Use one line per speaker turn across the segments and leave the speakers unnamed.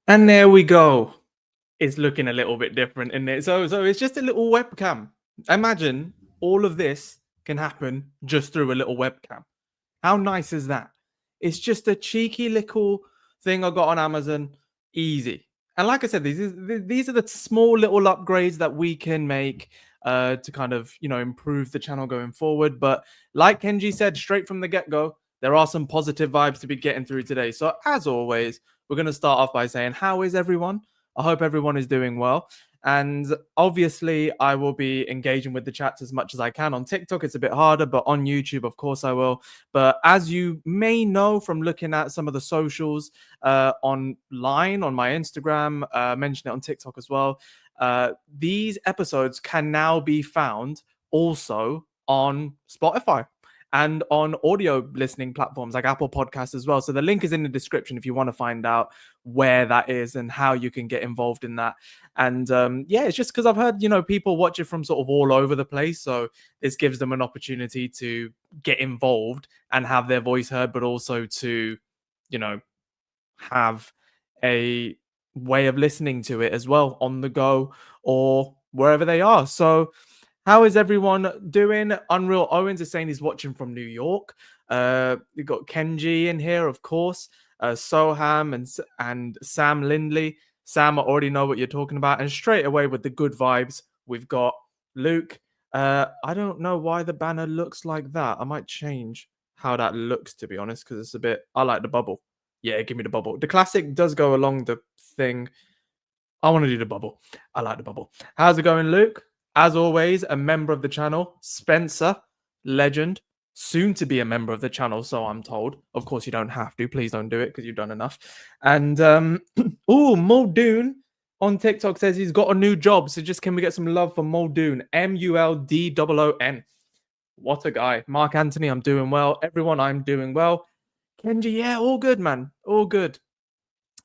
And there we go. It's looking a little bit different, isn't it? So it's just a little webcam. Imagine all of this can happen just through a little webcam. How nice is that? It's just a cheeky little thing I got on Amazon. Easy. And like I said, these are the small little upgrades that we can make to kind of, improve the channel going forward. But like Kenji said straight from the get-go, there are some positive vibes to be getting through today. So as always, we're going to start off by saying, how is everyone? I hope everyone is doing well. And obviously, I will be engaging with the chats as much as I can. On TikTok, it's a bit harder, but on YouTube, of course, I will. But as you may know from looking at some of the socials online, on my Instagram, mention it on TikTok as well, these episodes can now be found also on Spotify and on audio listening platforms like Apple Podcasts as well. So the link is in the description if you want to find out where that is and how you can get involved in that. And it's just because I've heard, people watch it from sort of all over the place. So this gives them an opportunity to get involved and have their voice heard, but also to, have a way of listening to it as well on the go or wherever they are. So how is everyone doing? Unreal Owens is saying he's watching from New York. We've got Kenji in here, of course. Soham and Sam Lindley. Sam, I already know what you're talking about. And straight away with the good vibes, we've got Luke. I don't know why the banner looks like that. I might change how that looks, to be honest, because it's a bit... I like the bubble. Yeah, give me the bubble. The classic does go along the thing. I want to do the bubble. I like the bubble. How's it going, Luke? As always, a member of the channel, Spencer, legend, soon to be a member of the channel, so I'm told. Of course, you don't have to. Please don't do it because you've done enough. And, Muldoon on TikTok says he's got a new job. So just can we get some love for Muldoon? Muldoon. What a guy. Mark Antony, I'm doing well. Everyone, I'm doing well. Kenji, yeah, all good, man. All good.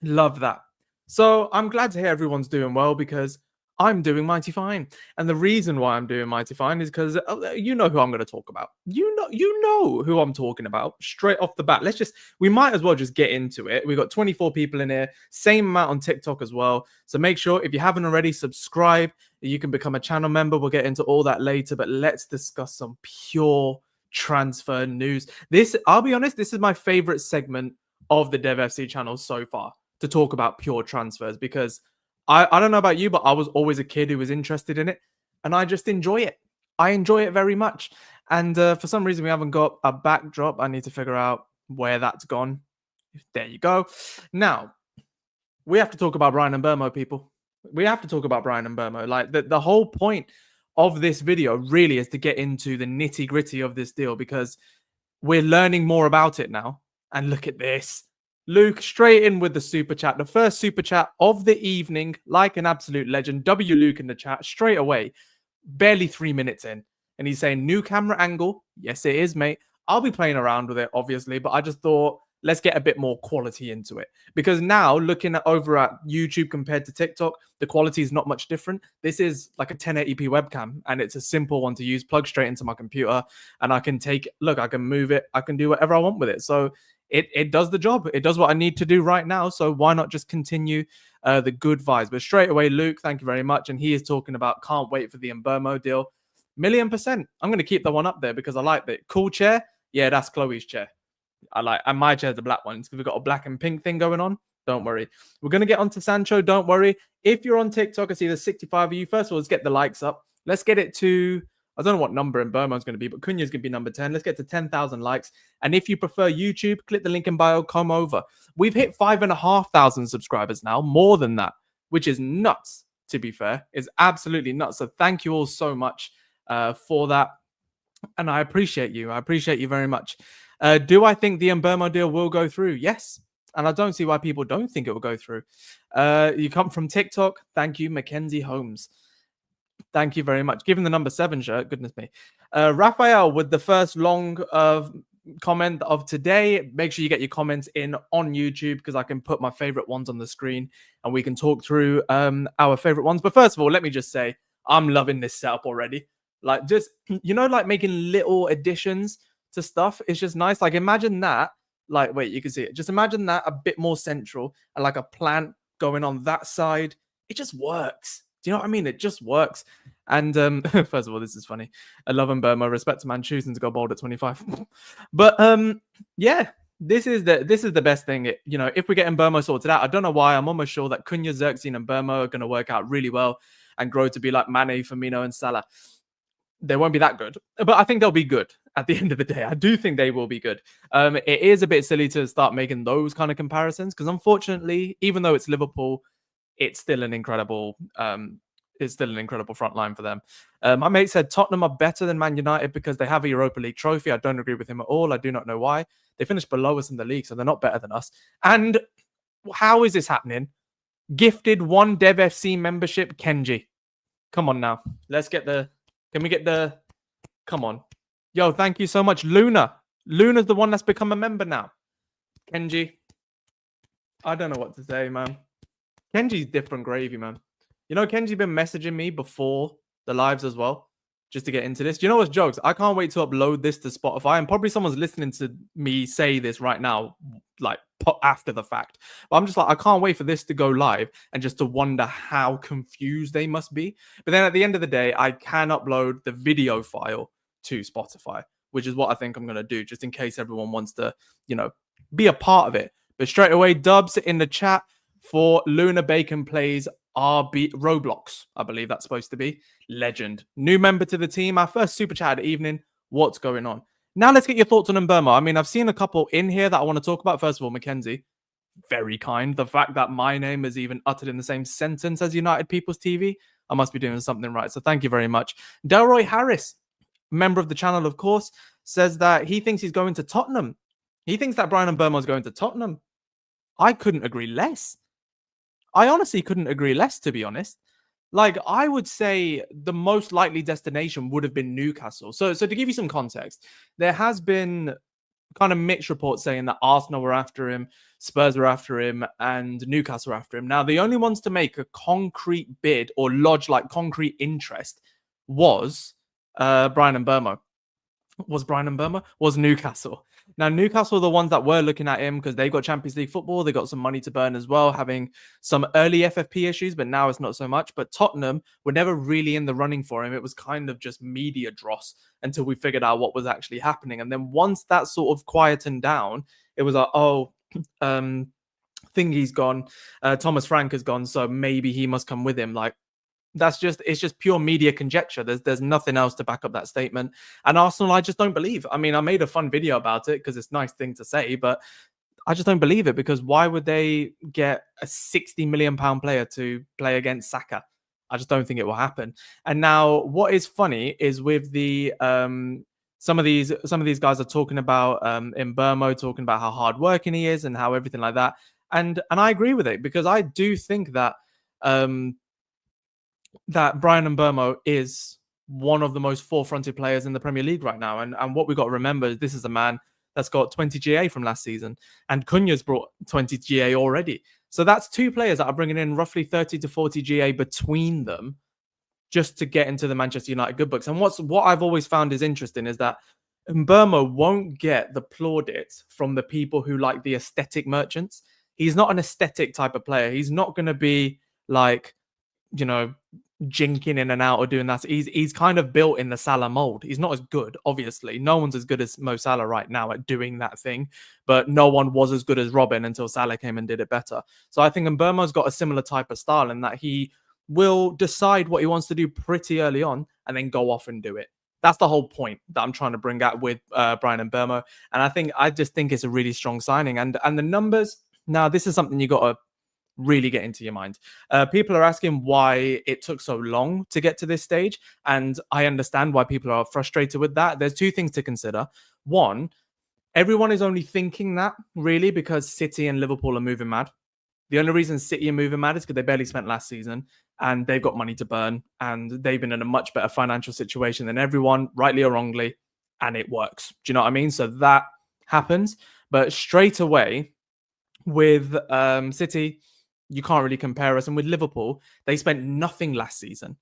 Love that. So I'm glad to hear everyone's doing well because I'm doing mighty fine. And the reason why I'm doing mighty fine is because you know who I'm going to talk about. You know who I'm talking about straight off the bat. We might as well just get into it. We've got 24 people in here, same amount on TikTok as well. So make sure if you haven't already, subscribe. You can become a channel member. We'll get into all that later, but let's discuss some pure transfer news. I'll be honest, this is my favorite segment of the Dev FC channel so far, to talk about pure transfers, because I don't know about you, but I was always a kid who was interested in it, and I just enjoy it. I enjoy it very much. And for some reason, we haven't got a backdrop. I need to figure out where that's gone. There you go. Now, we have to talk about Bryan and Mbeumo, people. We have to talk about Bryan and Mbeumo. Like, the whole point of this video really is to get into the nitty-gritty of this deal, because we're learning more about it now. And look at this. Luke straight in with the super chat. The first super chat of the evening, like an absolute legend. W Luke in the chat straight away, barely 3 minutes in. And he's saying, new camera angle. Yes, it is, mate. I'll be playing around with it, obviously, but I just thought, let's get a bit more quality into it. Because now, looking over at YouTube compared to TikTok, the quality is not much different. This is like a 1080p webcam, and it's a simple one to use, plug straight into my computer, and I can I can move it, I can do whatever I want with it. So it does the job. It does what I need to do right now. So why not just continue the good vibes? But straight away, Luke, thank you very much. And he is talking about can't wait for the Mbeumo deal. 1,000,000%. I'm going to keep that one up there because I like it. Cool chair. Yeah, that's Chloe's chair. And my chair's the black one because we've got a black and pink thing going on. Don't worry. We're going to get onto Sancho. Don't worry. If you're on TikTok, I see there's 65 of you. First of all, let's get the likes up. Let's get it to... I don't know what number Mbeumo's going to be, but Cunha's going to be number 10. Let's get to 10,000 likes. And if you prefer YouTube, click the link in bio, come over. We've hit 5,500 subscribers now, more than that, which is nuts, to be fair. It's absolutely nuts. So thank you all so much for that. And I appreciate you. I appreciate you very much. Do I think the Mbeumo deal will go through? Yes. And I don't see why people don't think it will go through. You come from TikTok. Thank you, Mackenzie Holmes. Thank you very much. Given the number 7 shirt, goodness me. Raphael with the first long comment of today. Make sure you get your comments in on YouTube because I can put my favorite ones on the screen and we can talk through our favorite ones. But first of all, let me just say, I'm loving this setup already. Like, just, like making little additions to stuff. It's just nice. Like, imagine that. Like, wait, you can see it. Just imagine that a bit more central and like a plant going on that side. It just works. Do you know what I mean? It just works. And first of all, this is funny. I love Mbeumo. Respect to man choosing to go bold at 25. But yeah, this is the best thing. If we get Mbeumo sorted out, I don't know why. I'm almost sure that Cunha, Xerxes, and Mbeumo are going to work out really well and grow to be like Mane, Firmino, and Salah. They won't be that good, but I think they'll be good at the end of the day. I do think they will be good. It is a bit silly to start making those kind of comparisons because unfortunately, even though it's Liverpool, it's still an incredible front line for them. My mate said Tottenham are better than Man United because they have a Europa League trophy. I don't agree with him at all. I do not know why. They finished below us in the league, so they're not better than us. And how is this happening? Gifted one Dev FC membership, Kenji. Come on now. Can we get the... Come on. Yo, thank you so much. Luna. Luna's the one that's become a member now. Kenji. I don't know what to say, man. Kenji's different gravy, man. Kenji's been messaging me before the lives as well, just to get into this. You know what's jokes? I can't wait to upload this to Spotify, and probably someone's listening to me say this right now, like after the fact. But I'm just like, I can't wait for this to go live and just to wonder how confused they must be. But then at the end of the day, I can upload the video file to Spotify, which is what I think I'm going to do, just in case everyone wants to, be a part of it. But straight away, Dubs in the chat for Luna Bacon plays RB Roblox, I believe that's supposed to be. Legend. New member to the team. Our first super chat of the evening. What's going on? Now let's get your thoughts on Mbeumo. I mean, I've seen a couple in here that I want to talk about. First of all, Mackenzie. Very kind. The fact that my name is even uttered in the same sentence as United People's TV, I must be doing something right. So thank you very much. Delroy Harris, member of the channel, of course, says that he thinks he's going to Tottenham. He thinks that Bryan Mbeumo is going to Tottenham. I couldn't agree less. I honestly couldn't agree less, to be honest. Like, I would say the most likely destination would have been Newcastle. So to give you some context, there has been kind of mixed reports saying that Arsenal were after him, Spurs were after him, and Newcastle were after him. Now, the only ones to make a concrete bid or lodge like concrete interest was Bryan Mbeumo. Was Newcastle. Now, Newcastle are the ones that were looking at him because they got Champions League football. They got some money to burn as well, having some early FFP issues, but now it's not so much. But Tottenham were never really in the running for him. It was kind of just media dross until we figured out what was actually happening. And then once that sort of quietened down, it was like, Thingy's gone. Thomas Frank has gone, so maybe he must come with him. Like, it's just pure media conjecture. There's nothing else to back up that statement. And Arsenal, I just don't believe. I mean, I made a fun video about it because it's a nice thing to say, but I just don't believe it because why would they get a £60 million player to play against Saka? I just don't think it will happen. And now what is funny is with the some of these guys are talking about Mbeumo, talking about how hardworking he is and how everything like that. And I agree with it because I do think that that Bryan Mbeumo is one of the most forefronted players in the Premier League right now. And what we've got to remember is this is a man that's got 20 GA from last season. And Cunha's brought 20 GA already. So that's two players that are bringing in roughly 30 to 40 GA between them just to get into the Manchester United good books. And what I've always found is interesting is that Mbeumo won't get the plaudits from the people who like the aesthetic merchants. He's not an aesthetic type of player. He's not going to be like, jinking in and out or doing that. He's kind of built in the Salah mold. He's not as good, obviously. No one's as good as Mo Salah right now at doing that thing, but no one was as good as Robin until Salah came and did it better. So I think Mbeumo's got a similar type of style in that he will decide what he wants to do pretty early on and then go off and do it. That's the whole point that I'm trying to bring out with Bryan Mbeumo. And I just think it's a really strong signing. And the numbers, now this is something you got to really get into your mind. People are asking why it took so long to get to this stage, and I understand why people are frustrated with that. There's two things to consider. One, everyone is only thinking that really because City and Liverpool are moving mad. The only reason City are moving mad is because they barely spent last season and they've got money to burn and they've been in a much better financial situation than everyone, rightly or wrongly, and it works. Do you know what I mean? So that happens. But straight away with City, you can't really compare us. And with Liverpool, they spent nothing last season.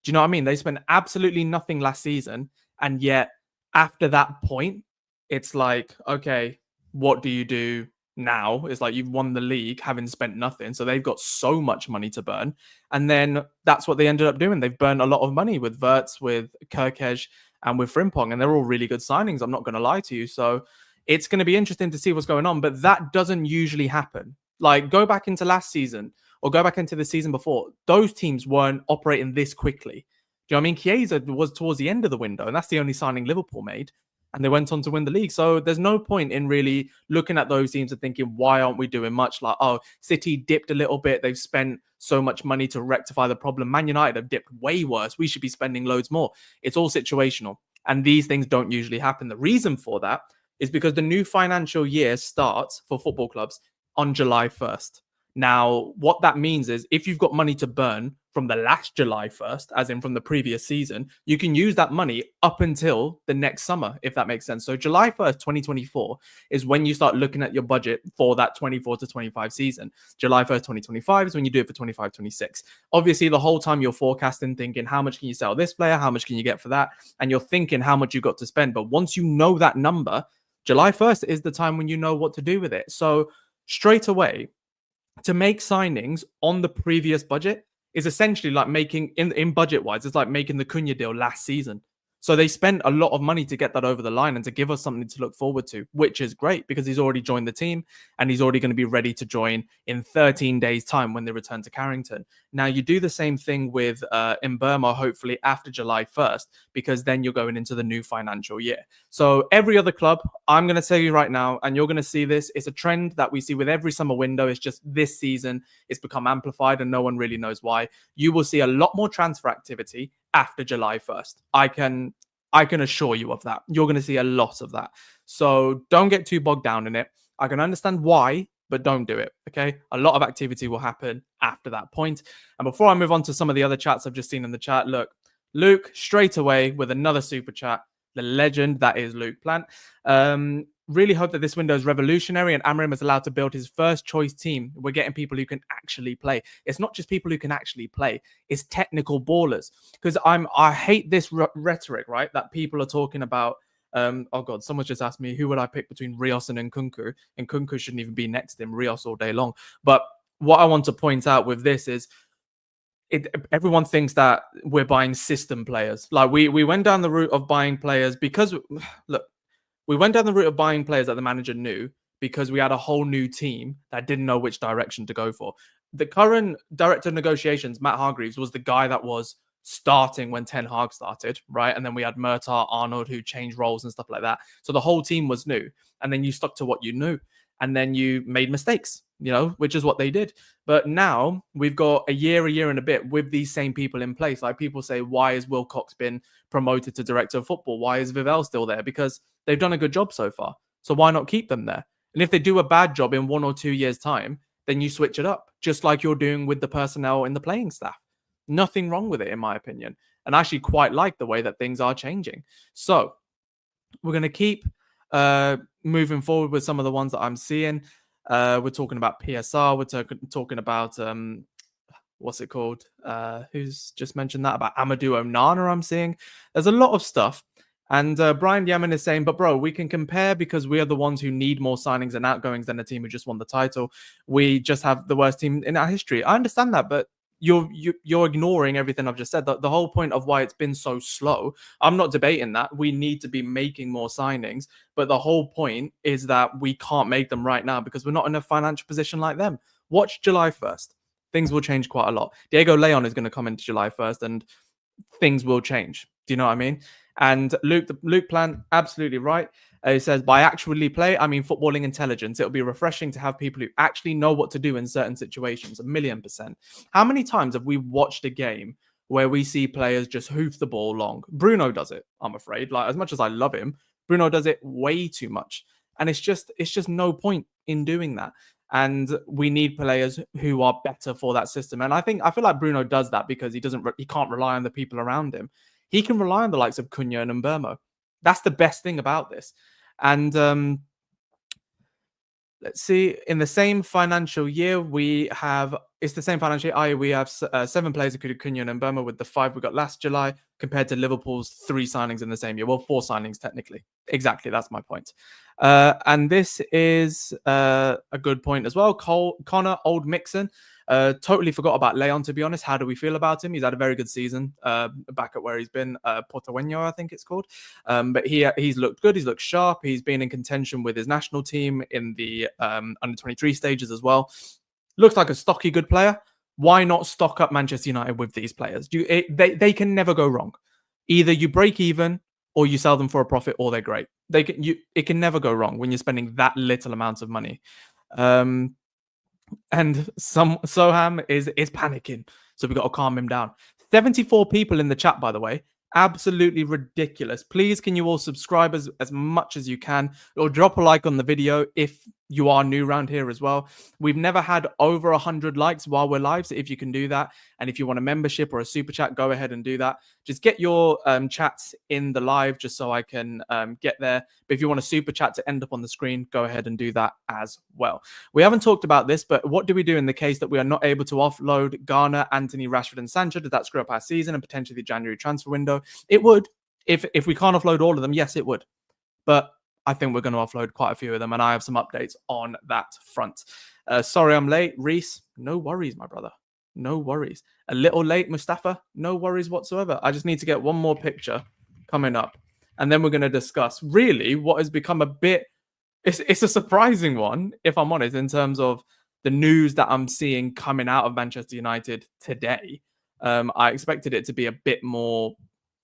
Do you know what I mean? They spent absolutely nothing last season. And yet, after that point, it's like, okay, what do you do? now. It's like you've won the league having spent nothing. So they've got so much money to burn. And then that's what they ended up doing. They've burned a lot of money with Wirtz, with Kirkesh, and with Frimpong. And they're all really good signings. I'm not going to lie to you. So it's going to be interesting to see what's going on. But that doesn't usually happen. Like, go back into last season or go back into the season before. Those teams weren't operating this quickly. Do you know what I mean? Chiesa was towards the end of the window, and that's the only signing Liverpool made. And they went on to win the league. So there's no point in really looking at those teams and thinking, why aren't we doing much? Like, oh, City dipped a little bit. They've spent so much money to rectify the problem. Man United have dipped way worse. We should be spending loads more. It's all situational. And these things don't usually happen. The reason for that is because the new financial year starts for football clubs on July 1st. Now, what that means is if you've got money to burn from the last July 1st, as in from the previous season, you can use that money up until the next summer, if that makes sense. So July 1st, 2024 is when you start looking at your budget for that 24 to 25 season. July 1st, 2025 is when you do it for 25, 26. Obviously, the whole time you're forecasting, thinking, how much can you sell this player? How much can you get for that? And you're thinking how much you got to spend. But once you know that number, July 1st is the time when you know what to do with it. So straight away, to make signings on the previous budget is essentially like making, in budget wise, it's like making the Cunha deal last season. So they spent a lot of money to get that over the line and to give us something to look forward to, which is great because he's already joined the team and he's already going to be ready to join in 13 days' time when they return to Carrington. Now, you do the same thing with Mbeumo, hopefully after July 1st, because then you're going into the new financial year. So every other club, I'm going to tell you right now, and you're going to see this, it's a trend that we see with every summer window. It's just this season, it's become amplified and no one really knows why. You will see a lot more transfer activity after July 1st. I can assure you of that. You're going to see a lot of that. So don't get too bogged down in it. I can understand why, but don't do it. Okay. A lot of activity will happen after that point. And before I move on to some of the other chats I've just seen in the chat, look, Luke straight away with another super chat, the legend that is Luke Plant. Really hope that this window is revolutionary and Amorim is allowed to build his first choice team. We're getting people who can actually play. It's not just people who can actually play. It's technical ballers. Because I hate this rhetoric, right? That people are talking about. Oh God, someone just asked me, who would I pick between Rios and Nkunku? And Nkunku shouldn't even be next to him, Rios all day long. But what I want to point out with this is everyone thinks that we're buying system players. Like we went down the route of buying players because, look, we went down the route of buying players that the manager knew because we had a whole new team that didn't know which direction to go for. The current director of negotiations, Matt Hargreaves, was the guy that was starting when Ten Hag started, right? And then we had Murtaugh, Arnold, who changed roles and stuff like that. So the whole team was new. And then you stuck to what you knew. And then you made mistakes, which is what they did. But now we've got a year and a bit with these same people in place. Like people say, why has Wilcox been promoted to director of football? Why is Vivell still there? Because they've done a good job so far. So why not keep them there? And if they do a bad job in 1 or 2 years' time, then you switch it up, just like you're doing with the personnel in the playing staff. Nothing wrong with it, in my opinion. And I actually quite like the way that things are changing. So we're going to keep moving forward with some of the ones that I'm seeing. We're talking about PSR. We're talking about, what's it called? Who's just mentioned that? About Amadou Onana, I'm seeing. There's a lot of stuff. And Brian Yemen is saying, but bro, we can compare because we are the ones who need more signings and outgoings than a team who just won the title. We just have the worst team in our history. I understand that, but you're ignoring everything I've just said. The whole point of why it's been so slow, I'm not debating that. We need to be making more signings, but the whole point is that we can't make them right now because we're not in a financial position like them. Watch July 1st. Things will change quite a lot. Diego Leon is going to come into July 1st and things will change. Do you know what I mean? And Luke Plant, absolutely right. He says, by actually play, I mean footballing intelligence. It'll be refreshing to have people who actually know what to do in certain situations, 1,000,000%. How many times have we watched a game where we see players just hoof the ball long? Bruno does it, I'm afraid. Like, as much as I love him, Bruno does it way too much. And it's just no point in doing that. And we need players who are better for that system. And I feel like Bruno does that because he can't rely on the people around him. He can rely on the likes of Cunha and Mbeumo. That's the best thing about this. And Let's see. In the same financial year, we have it's the same financial year. We have 7 players, including Cunha and Mbeumo, with the 5 we got last July, compared to Liverpool's 3 signings in the same year. Well, 4 signings technically. Exactly, that's my point. And this is a good point as well. Connor Old Mixon. Totally forgot about Leon, to be honest. How do we feel about him? He's had a very good season back at where he's been, Portueño, I think it's called. But he's looked good. He's looked sharp. He's been in contention with his national team in the under-23 stages as well. Looks like a stocky good player. Why not stock up Manchester United with these players? They can never go wrong. Either you break even or you sell them for a profit, or they're great. It can never go wrong when you're spending that little amount of money. And Soham is panicking, so we got to calm him down. 74 people in the chat, by the way. Absolutely ridiculous. Please, can you all subscribe as much as you can, or drop a like on the video if you are new around here as well. We've never had over 100 likes while we're live, so if you can do that, and if you want a membership or a super chat, go ahead and do that. Just get your chats in the live just so I can get there. But if you want a super chat to end up on the screen, go ahead and do that as well. We haven't talked about this, but what do we do in the case that we are not able to offload Garner, Antony, Rashford, and Sancho? Does that screw up our season and potentially the January transfer window? It would. If we can't offload all of them, yes, it would. But I think we're going to offload quite a few of them, and I have some updates on that front. Sorry I'm late. Reese, no worries, my brother. No worries. A little late, Mustafa. No worries whatsoever. I just need to get one more picture coming up, and then we're going to discuss really what has become a bit... It's a surprising one, if I'm honest, in terms of the news that I'm seeing coming out of Manchester United today. I expected it to be a bit more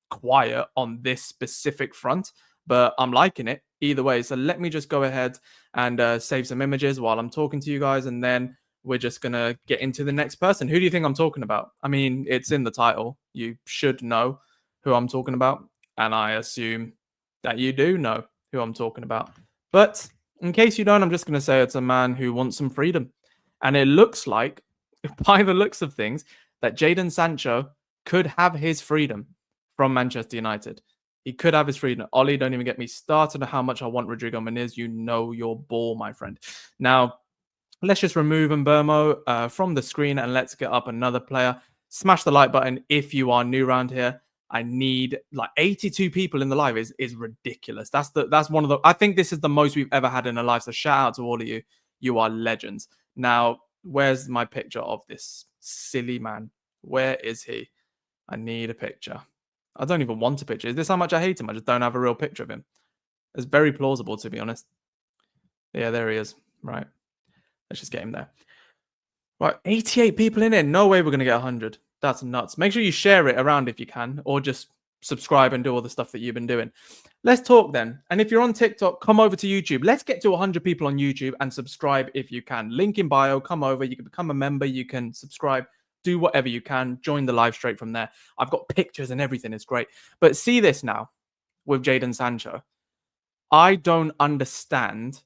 quiet on this specific front, but I'm liking it either way. So let me just go ahead and save some images while I'm talking to you guys, and then we're just going to get into the next person. Who do you think I'm talking about? I mean, it's in the title. You should know who I'm talking about, and I assume that you do know who I'm talking about. But in case you don't, I'm just going to say it's a man who wants some freedom. And it looks like, by the looks of things, that Jadon Sancho could have his freedom from Manchester United. He could have his freedom. Ollie, don't even get me started on how much I want Rodrigo Muniz. You know your ball, my friend. Now, let's just remove Mbeumo from the screen, and let's get up another player. Smash the like button if you are new around here. I need like 82 people in the live is ridiculous. That's one of the... I think this is the most we've ever had in a live. So shout out to all of you. You are legends. Now, where's my picture of this silly man? Where is he? I need a picture. I don't even want a picture. Is this how much I hate him? I just don't have a real picture of him. It's very plausible, to be honest. Yeah, there he is. Right. Let's just get him there. Right, 88 people in it. No way we're going to get 100. That's nuts. Make sure you share it around if you can, or just subscribe and do all the stuff that you've been doing. Let's talk then. And if you're on TikTok, come over to YouTube. Let's get to 100 people on YouTube and subscribe if you can. Link in bio. Come over. You can become a member. You can subscribe. Do whatever you can. Join the live straight from there. I've got pictures and everything. It's great. But see this now with Jadon Sancho. I don't understand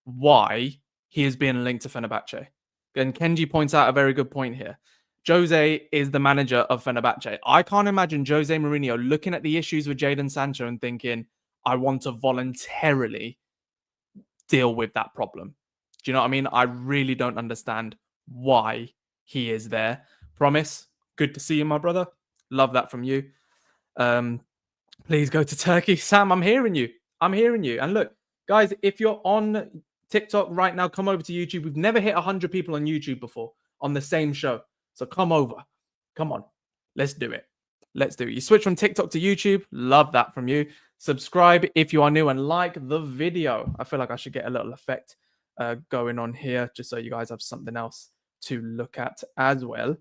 why he is being linked to Fenerbahce. And Kenji points out a very good point here. Jose is the manager of Fenerbahce. I can't imagine Jose Mourinho looking at the issues with Jadon Sancho and thinking, I want to voluntarily deal with that problem. Do you know what I mean? I really don't understand why he is there. Promise, good to see you, my brother. Love that from you. Please go to Turkey. Sam, I'm hearing you. I'm hearing you. And look, guys, if you're on TikTok right now, come over to YouTube. We've never hit 100 people on YouTube before on the same show. So come over. Come on. Let's do it. Let's do it. You switch from TikTok to YouTube. Love that from you. Subscribe if you are new and like the video. I feel like I should get a little effect going on here just so you guys have something else to look at as well.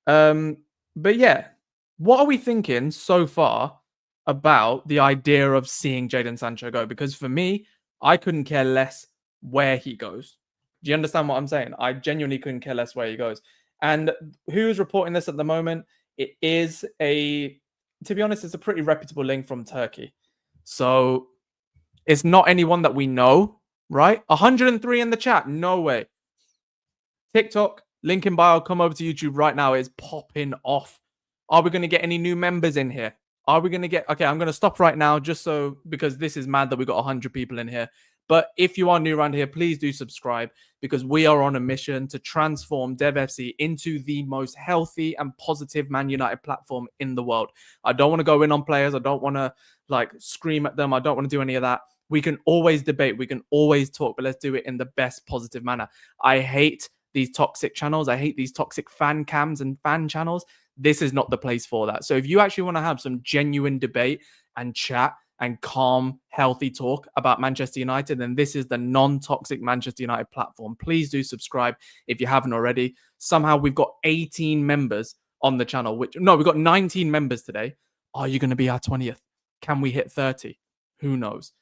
But yeah, what are we thinking so far about the idea of seeing Jadon Sancho go? Because for me, I couldn't care less where he goes. Do you understand what I'm saying? I genuinely couldn't care less where he goes. And who's reporting this at the moment? It is to be honest, it's a pretty reputable link from Turkey. So it's not anyone that we know, right? 103 in the chat. No way. TikTok, link in bio. Come over to YouTube right now. It's popping off. Are we going to get any new members in here? Are we going to get... Okay, I'm going to stop right now just so... Because this is mad that we got 100 people in here. But if you are new around here, please do subscribe because we are on a mission to transform Dev FC into the most healthy and positive Man United platform in the world. I don't want to go in on players. I don't want to scream at them. I don't want to do any of that. We can always debate. We can always talk, but let's do it in the best positive manner. I hate these toxic channels. I hate these toxic fan cams and fan channels. This is not the place for that. So if you actually want to have some genuine debate and chat and calm, healthy talk about Manchester United, then this is the non-toxic Manchester United platform. Please do subscribe if you haven't already. Somehow we've got 18 members on the channel, we've got 19 members today. Are you going to be our 20th? Can we hit 30? Who knows?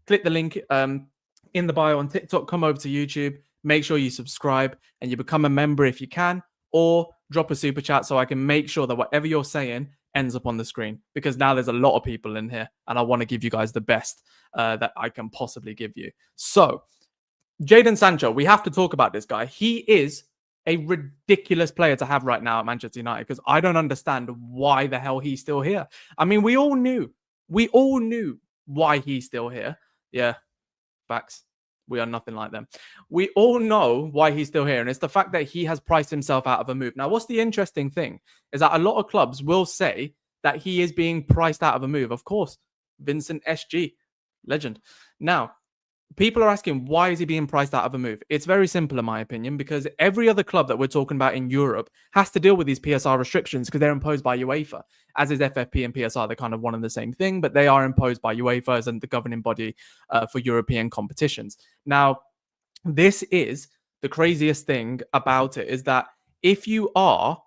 Click the link in the bio on TikTok, come over to YouTube, make sure you subscribe and you become a member if you can, or drop a super chat so I can make sure that whatever you're saying ends up on the screen, because now there's a lot of people in here and I want to give you guys the best that I can possibly give you. So Jadon Sancho, we have to talk about this guy. He is a ridiculous player to have right now at Manchester United because I don't understand why the hell he's still here. I mean, we all knew why he's still here. Yeah, facts. We are nothing like them. We all know why he's still here, and it's the fact that he has priced himself out of a move. Now, what's the interesting thing is that a lot of clubs will say that he is being priced out of a move. Of course, Vincent SG, legend. Now, people are asking, why is he being priced out of a move? It's very simple, in my opinion, because every other club that we're talking about in Europe has to deal with these PSR restrictions because they're imposed by UEFA, as is FFP and PSR. They're kind of one and the same thing, but they are imposed by UEFA as the governing body for European competitions. Now, this is the craziest thing about it, is that if you are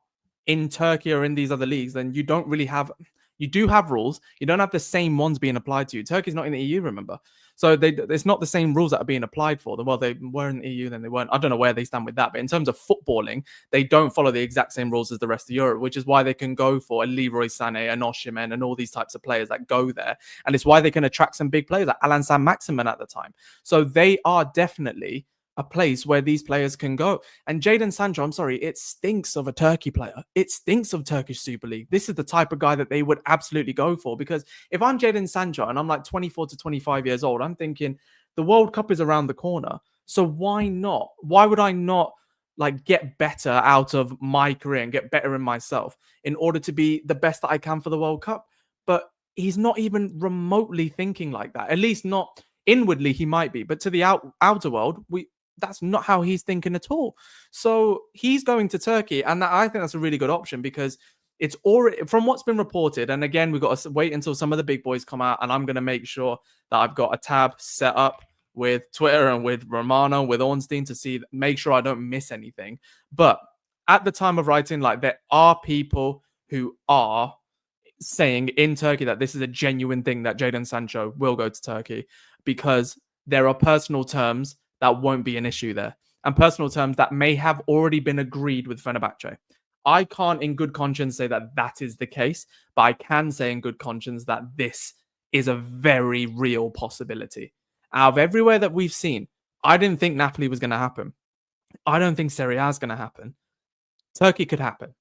in Turkey or in these other leagues, then you don't really have... You do have rules. You don't have the same ones being applied to you. Turkey's not in the EU, remember? So it's not the same rules that are being applied for them. Well, they were in the EU, then they weren't. I don't know where they stand with that. But in terms of footballing, they don't follow the exact same rules as the rest of Europe, which is why they can go for a Leroy Sané, an Osimhen, and all these types of players that go there. And it's why they can attract some big players like Alan Saint-Maximin at the time. So they are definitely a place where these players can go. And Jadon Sancho, I'm sorry, it stinks of a Turkey player. It stinks of Turkish Super League. This is the type of guy that they would absolutely go for, because if I'm Jadon Sancho and I'm like 24 to 25 years old, I'm thinking the World Cup is around the corner. So why not? Why would I not get better out of my career and get better in myself in order to be the best that I can for the World Cup? But he's not even remotely thinking like that. At least not inwardly, he might be. But to the outer world, that's not how he's thinking at all. So he's going to Turkey, and I think that's a really good option because it's already, from what's been reported, and again, we've got to wait until some of the big boys come out, and I'm going to make sure that I've got a tab set up with Twitter and with Romano, with Ornstein, to make sure I don't miss anything. But at the time of writing, there are people who are saying in Turkey that this is a genuine thing, that Jadon Sancho will go to Turkey, because there are personal terms that won't be an issue there, and personal terms that may have already been agreed with Fenerbahce. I can't in good conscience say that that is the case, but I can say in good conscience that this is a very real possibility. Out of everywhere that we've seen, I didn't think Napoli was going to happen. I don't think Serie A is going to happen. Turkey could happen.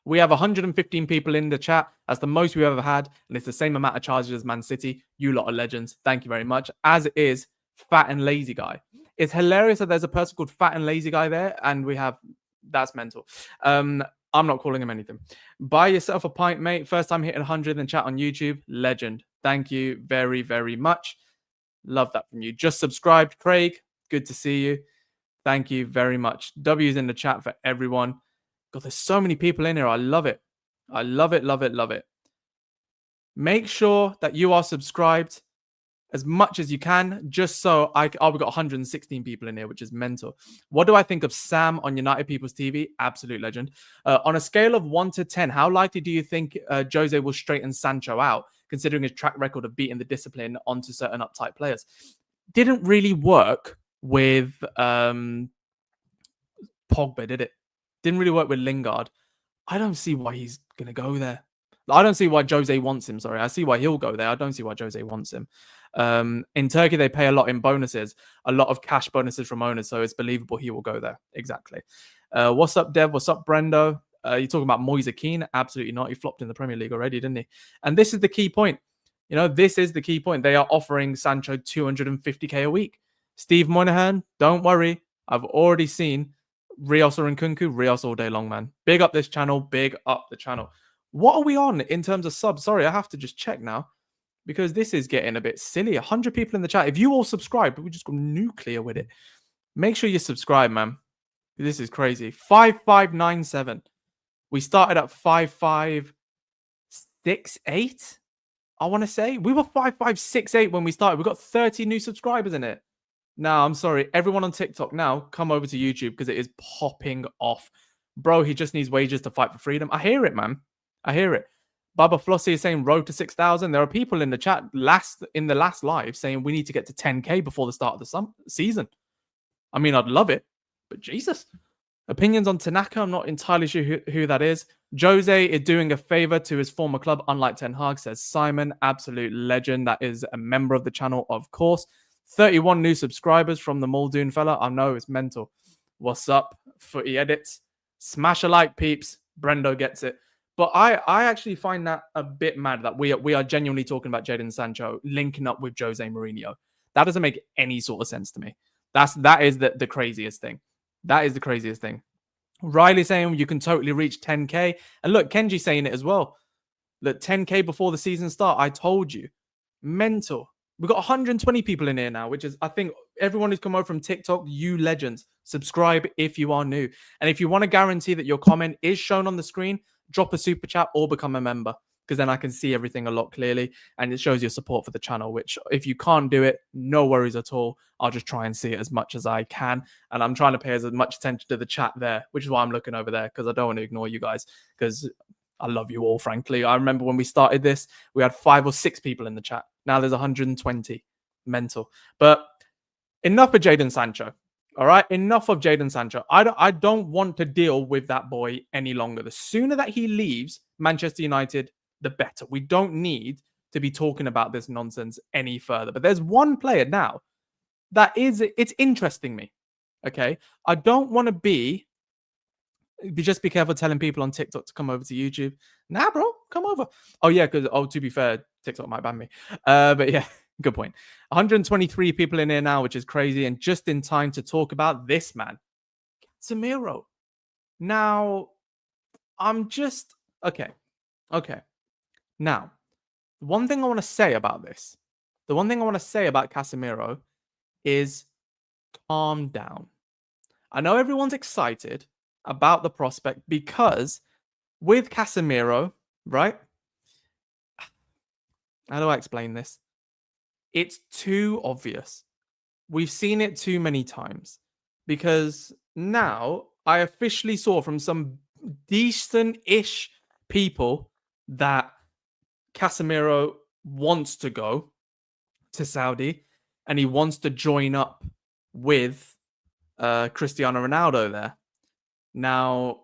We have 115 people in the chat. That's the most we've ever had, and it's the same amount of charges as Man City. You lot are legends. Thank you very much. As is Fat and Lazy Guy. It's hilarious that there's a person called Fat and Lazy Guy there, and we have... That's mental. I'm not calling him anything. Buy yourself a pint, mate. First time hitting 100 in chat on YouTube. Legend. Thank you very, very much. Love that from you. Just subscribed, Craig. Good to see you. Thank you very much. W's in the chat for everyone. God, there's so many people in here. I love it. I love it, love it, love it. Make sure that you are subscribed as much as you can, just so we've got 116 people in here, which is mental. What do I think of Sam on United People's TV? Absolute legend. On a scale of 1 to 10, how likely do you think Jose will straighten Sancho out, considering his track record of beating the discipline onto certain uptight players? Didn't really work with Pogba, did it? Didn't really work with Lingard. I don't see why he's going to go there. I don't see why Jose wants him. Sorry, I see why he'll go there. I don't see why Jose wants him. In Turkey, they pay a lot in bonuses, a lot of cash bonuses from owners, so it's believable he will go there. Exactly. What's up, Dev? What's up, Brendo? You're talking about Moise Kean? Absolutely not. He flopped in the Premier League already, didn't he? And this is the key point. You know, this is the key point. They are offering Sancho 250k a week. Steve Moynihan, don't worry. I've already seen Rios or Nkunku, Rios all day long, man. Big up this channel, big up the channel. What are we on in terms of subs? Sorry, I have to just check now because this is getting a bit silly. 100 people in the chat. If you all subscribe, we just go nuclear with it. Make sure you subscribe, man. This is crazy. 5597. We started at 5568. I want to say we were 5568 when we started. We got 30 new subscribers in it. Now, I'm sorry. Everyone on TikTok now, come over to YouTube because it is popping off. Bro, he just needs wages to fight for freedom. I hear it, man. I hear it. Baba Flossie is saying road to 6,000. There are people in the chat in the last live saying we need to get to 10k before the start of the season. I mean, I'd love it, but Jesus. Opinions on Tanaka, I'm not entirely sure who that is. Jose is doing a favor to his former club, unlike Ten Hag, says Simon. Absolute legend. That is a member of the channel, of course. 31 new subscribers from the Muldoon fella. I know, it's mental. What's up, Footy Edits? Smash a like, peeps. Brendo gets it. But I actually find that a bit mad that we are genuinely talking about Jadon Sancho linking up with Jose Mourinho. That doesn't make any sort of sense to me. That is the craziest thing. That is the craziest thing. Riley saying you can totally reach 10k. And look, Kenji saying it as well. Look, 10k before the season start. I told you. Mental. We've got 120 people in here now, which is, I think, everyone who's come over from TikTok, you legends. Subscribe if you are new. And if you want to guarantee that your comment is shown on the screen, drop a super chat or become a member. Because then I can see everything a lot clearly and it shows your support for the channel, which if you can't do it, no worries at all. I'll just try and see it as much as I can. And I'm trying to pay as much attention to the chat there, which is why I'm looking over there because I don't want to ignore you guys because I love you all, frankly. I remember when we started this, we had 5 or 6 people in the chat. Now there's 120. Mental. But enough of Jadon Sancho. All right, enough of Jadon Sancho. I don't want to deal with that boy any longer. The sooner that he leaves Manchester United, the better. We don't need to be talking about this nonsense any further. But there's one player now that it's interesting me. Okay. I don't want to be just be careful telling people on TikTok to come over to YouTube. Nah, bro, come over. Oh, yeah, because, to be fair, TikTok might ban me. But yeah, good point. 123 people in here now, which is crazy. And just in time to talk about this man, Casemiro. Now, I'm just, okay. Now, the one thing I want to say about this, the one thing I want to say about Casemiro is calm down. I know everyone's excited about the prospect because with Casemiro, right? How do I explain this? It's too obvious. We've seen it too many times because now I officially saw from some decent-ish people that Casemiro wants to go to Saudi and he wants to join up with Cristiano Ronaldo there. Now,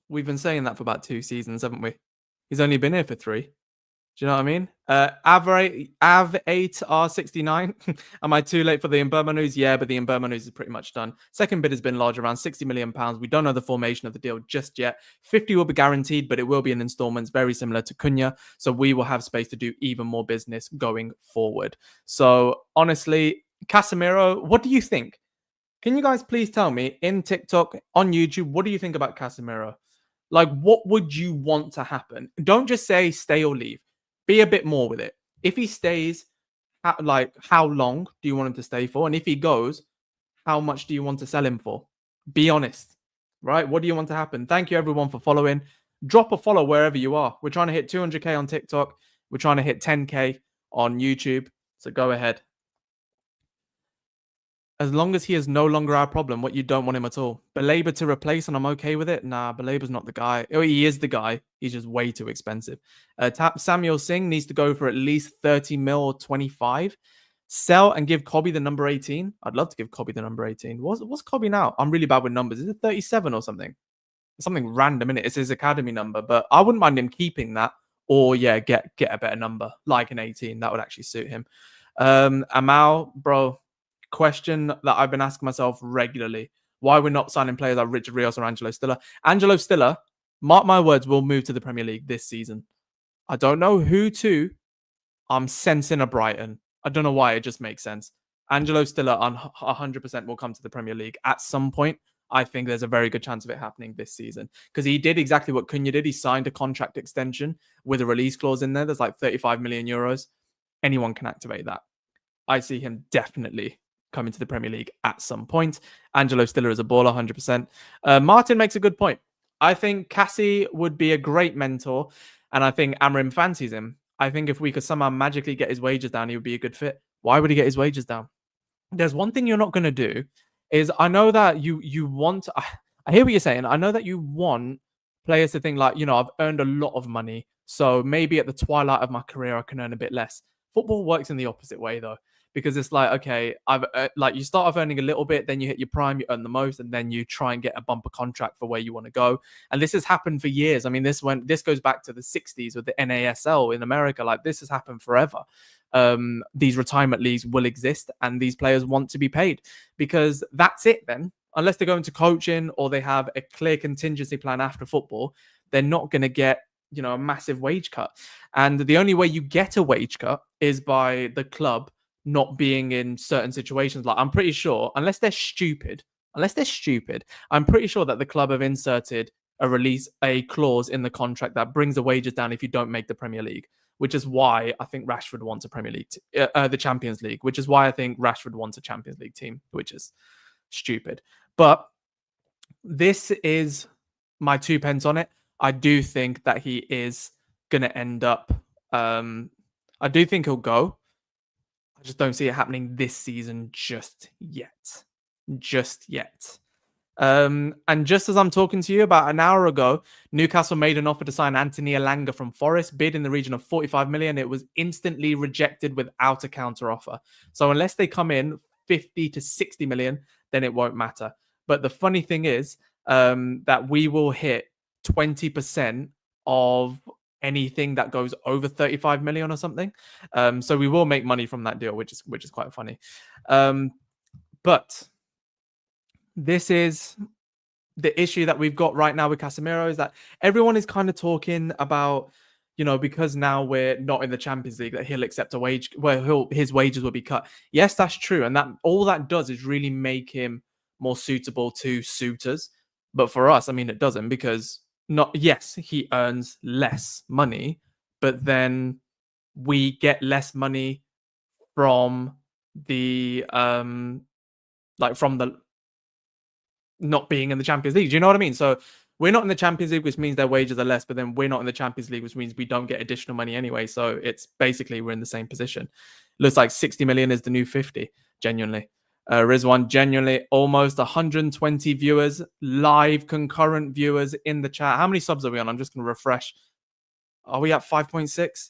we've been saying that for about 2 seasons, haven't we? He's only been here for 3. Do you know what I mean? Av8R69. Am I too late for the Mbeumo news? Yeah, but the Mbeumo news is pretty much done. Second bid has been large, around £60 million. We don't know the formation of the deal just yet. 50 will be guaranteed, but it will be in installments, very similar to Cunha. So we will have space to do even more business going forward. So honestly, Casemiro, what do you think? Can you guys please tell me in TikTok, on YouTube, what do you think about Casemiro? Like, what would you want to happen? Don't just say stay or leave. Be a bit more with it. If he stays, how long do you want him to stay for? And if he goes, how much do you want to sell him for? Be honest, right? What do you want to happen? Thank you, everyone, for following. Drop a follow wherever you are. We're trying to hit 200k on TikTok. We're trying to hit 10k on YouTube. So go ahead. As long as he is no longer our problem, what you don't want him at all. Baleba to replace, and I'm okay with it. Nah, Baleba's not the guy. Oh, he is the guy. He's just way too expensive. Samuel Singh needs to go for at least 30 mil or 25. Sell and give Kobe the number 18. I'd love to give Kobe the number 18. What's Kobe now? I'm really bad with numbers. Is it 37 or something? Something random in it. It's his academy number, but I wouldn't mind him keeping that. Or yeah, get a better number, like an 18. That would actually suit him. Amal, bro. Question that I've been asking myself regularly: why we're not signing players like Richard Rios or Angelo Stiller? Angelo Stiller, mark my words, will move to the Premier League this season. I don't know who to, I'm sensing a Brighton. I don't know why. It just makes sense. Angelo Stiller on 100% will come to the Premier League at some point. I think there's a very good chance of it happening this season because he did exactly what Cunha did. He signed a contract extension with a release clause in there. There's like 35 million euros. Anyone can activate that. I see him definitely coming to the Premier League at some point. Angelo Stiller is a baller, 100%. Martin makes a good point. I think Cassie would be a great mentor, and I think Amorim fancies him. I think if we could somehow magically get his wages down, he would be a good fit. Why would he get his wages down? There's one thing you're not going to do is I know that you want I hear what you're saying. I know that you want players to think like, I've earned a lot of money, so maybe at the twilight of my career I can earn a bit less. Football works in the opposite way though, because it's like, okay, I've like you start off earning a little bit, then you hit your prime, you earn the most, and then you try and get a bumper contract for where you want to go. And this has happened for years. I mean, this goes back to the 60s with the NASL in America. Like this has happened forever. These retirement leagues will exist and these players want to be paid because that's it then. Unless they go into coaching or they have a clear contingency plan after football, they're not going to get, a massive wage cut. And the only way you get a wage cut is by the club not being in certain situations. Like I'm pretty sure, unless they're stupid, I'm pretty sure that the club have inserted a clause in the contract that brings the wages down if you don't make the Premier League, which is why I think Rashford wants a Premier League, the Champions League, which is why I think Rashford wants a Champions League team, which is stupid. But this is my 2 pence on it. I do think that he is going to end up. I do think he'll go. I just don't see it happening this season just yet. And just as I'm talking to you, about an hour ago, Newcastle made an offer to sign Antony Elanga from Forest, bid in the region of 45 million. It was instantly rejected without a counter offer. So unless they come in 50 to 60 million, then it won't matter. But the funny thing is that we will hit 20% of anything that goes over 35 million or something. So we will make money from that deal, which is quite funny. But this is the issue that we've got right now with Casemiro, is that everyone is kind of talking about, because now we're not in the Champions League, that he'll accept a wage where his wages will be cut. Yes, that's true. And that all that does is really make him more suitable to suitors. But for us, I mean, it doesn't, because yes, he earns less money, but then we get less money from the not being in the Champions League. Do you know what I mean? So we're not in the Champions League, which means their wages are less, but then we're not in the Champions League, which means we don't get additional money anyway. So it's basically we're in the same position. Looks like 60 million is the new 50, genuinely. Rizwan, genuinely almost 120 viewers, live concurrent viewers in the chat. How many subs are we on? I'm just going to refresh. Are we at 5.6?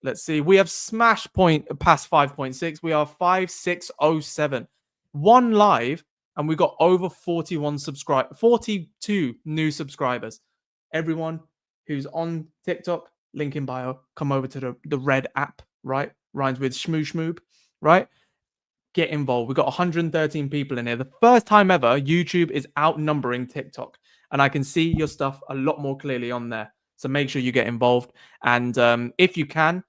Let's see. We have smashed past 5.6. We are 5607. One live, and we got over 42 new subscribers. Everyone who's on TikTok, link in bio, come over to the red app, right? Rhymes with shmoo, right? Get involved. We've got 113 people in here. The first time ever, YouTube is outnumbering TikTok. And I can see your stuff a lot more clearly on there. So make sure you get involved. And if you can,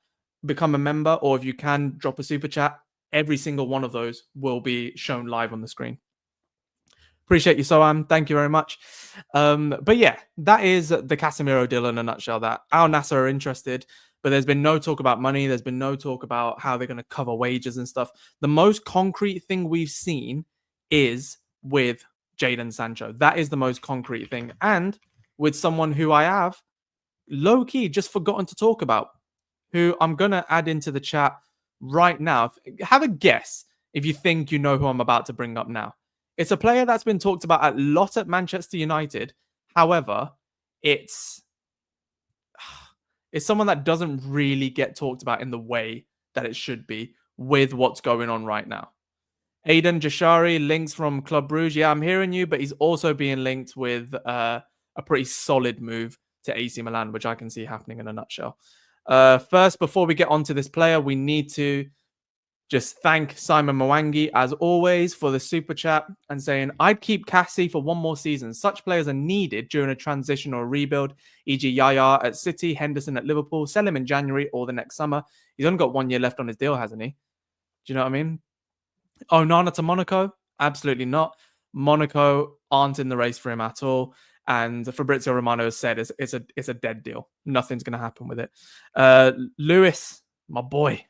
become a member, or if you can, drop a super chat. Every single one of those will be shown live on the screen. Appreciate you, Soam. Thank you very much. But yeah, that is the Casemiro deal in a nutshell. That Al-Nassr are interested, but there's been no talk about money. There's been no talk about how they're going to cover wages and stuff. The most concrete thing we've seen is with Jadon Sancho. That is the most concrete thing. And with someone who I have low-key just forgotten to talk about, who I'm going to add into the chat right now. Have a guess if you think you know who I'm about to bring up now. It's a player that's been talked about a lot at Manchester United. However, it's someone that doesn't really get talked about in the way that it should be with what's going on right now. Aidan Jashari, links from Club Brugge. Yeah, I'm hearing you, but he's also being linked with a pretty solid move to AC Milan, which I can see happening in a nutshell. First, before we get onto this player, we need to just thank Simon Mwangi, as always, for the super chat and saying, I'd keep Cassie for one more season. Such players are needed during a transition or a rebuild, e.g. Yaya at City, Henderson at Liverpool. Sell him in January or the next summer. He's only got 1 year left on his deal, hasn't he? Do you know what I mean? Onana to Monaco? Absolutely not. Monaco aren't in the race for him at all. And Fabrizio Romano has said it's a dead deal. Nothing's going to happen with it. Lewis, my boy.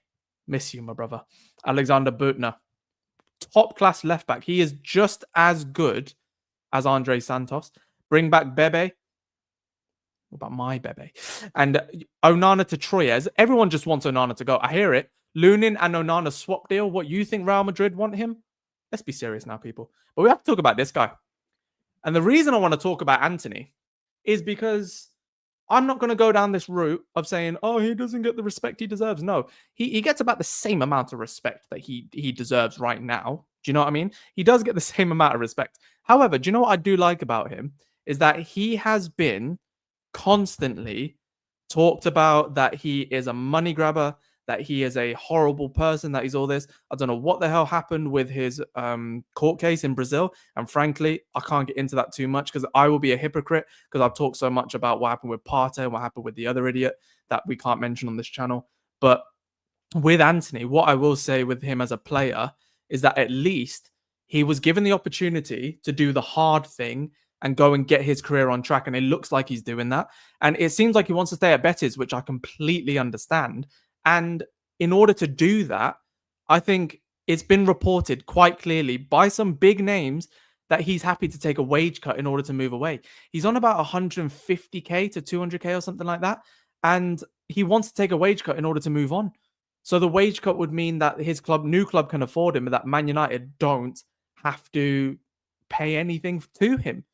Miss you, my brother. Alexander Butner, top class left back. He is just as good as Andre Santos. Bring back Bebe. What about my Bebe? And Onana to Troyes. Everyone just wants Onana to go. I hear it. Lunin and Onana swap deal. What, you think Real Madrid want him? Let's be serious now, people. But we have to talk about this guy. And the reason I want to talk about Antony is because I'm not going to go down this route of saying, oh, he doesn't get the respect he deserves. No, he gets about the same amount of respect that he deserves right now. Do you know what I mean? He does get the same amount of respect. However, do you know what I do like about him? Is that he has been constantly talked about that he is a money grabber, that he is a horrible person, that he's all this. I don't know what the hell happened with his court case in Brazil. And frankly, I can't get into that too much because I will be a hypocrite because I've talked so much about what happened with Partey and what happened with the other idiot that we can't mention on this channel. But with Antony, what I will say with him as a player is that at least he was given the opportunity to do the hard thing and go and get his career on track. And it looks like he's doing that. And it seems like he wants to stay at Betis, which I completely understand. And in order to do that, I think it's been reported quite clearly by some big names that he's happy to take a wage cut in order to move away. He's on about 150k to 200k or something like that. And he wants to take a wage cut in order to move on. So the wage cut would mean that his new club can afford him, but that Man United don't have to pay anything to him,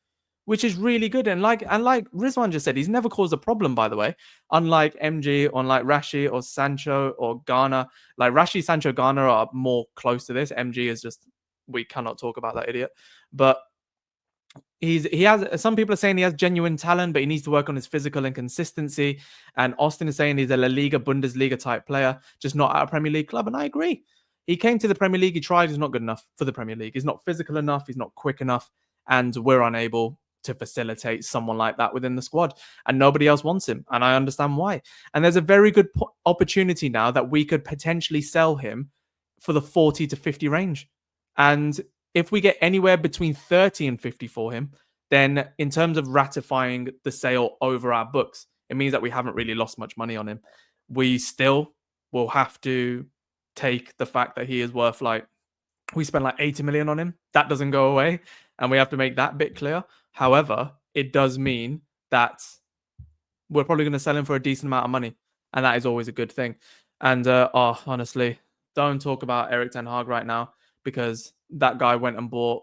which is really good. And like Rizwan just said, he's never caused a problem, by the way. Unlike MG, unlike Rashi or Sancho or Ghana. Like Rashi, Sancho, Ghana are more close to this. MG is just, we cannot talk about that idiot. But he has, some people are saying he has genuine talent, but he needs to work on his physical and consistency. And Austin is saying he's a La Liga, Bundesliga type player, just not at a Premier League club. And I agree. He came to the Premier League, he tried, he's not good enough for the Premier League. He's not physical enough, he's not quick enough. And we're unable to facilitate someone like that within the squad. And nobody else wants him. And I understand why. And there's a very good opportunity now that we could potentially sell him for the 40 to 50 range. And if we get anywhere between 30 and 50 for him, then in terms of ratifying the sale over our books, it means that we haven't really lost much money on him. We still will have to take the fact that he is worth we spent 80 million on him. That doesn't go away. And we have to make that bit clear. However, it does mean that we're probably going to sell him for a decent amount of money. And that is always a good thing. And honestly, don't talk about Eric Ten Hag right now, because that guy went and bought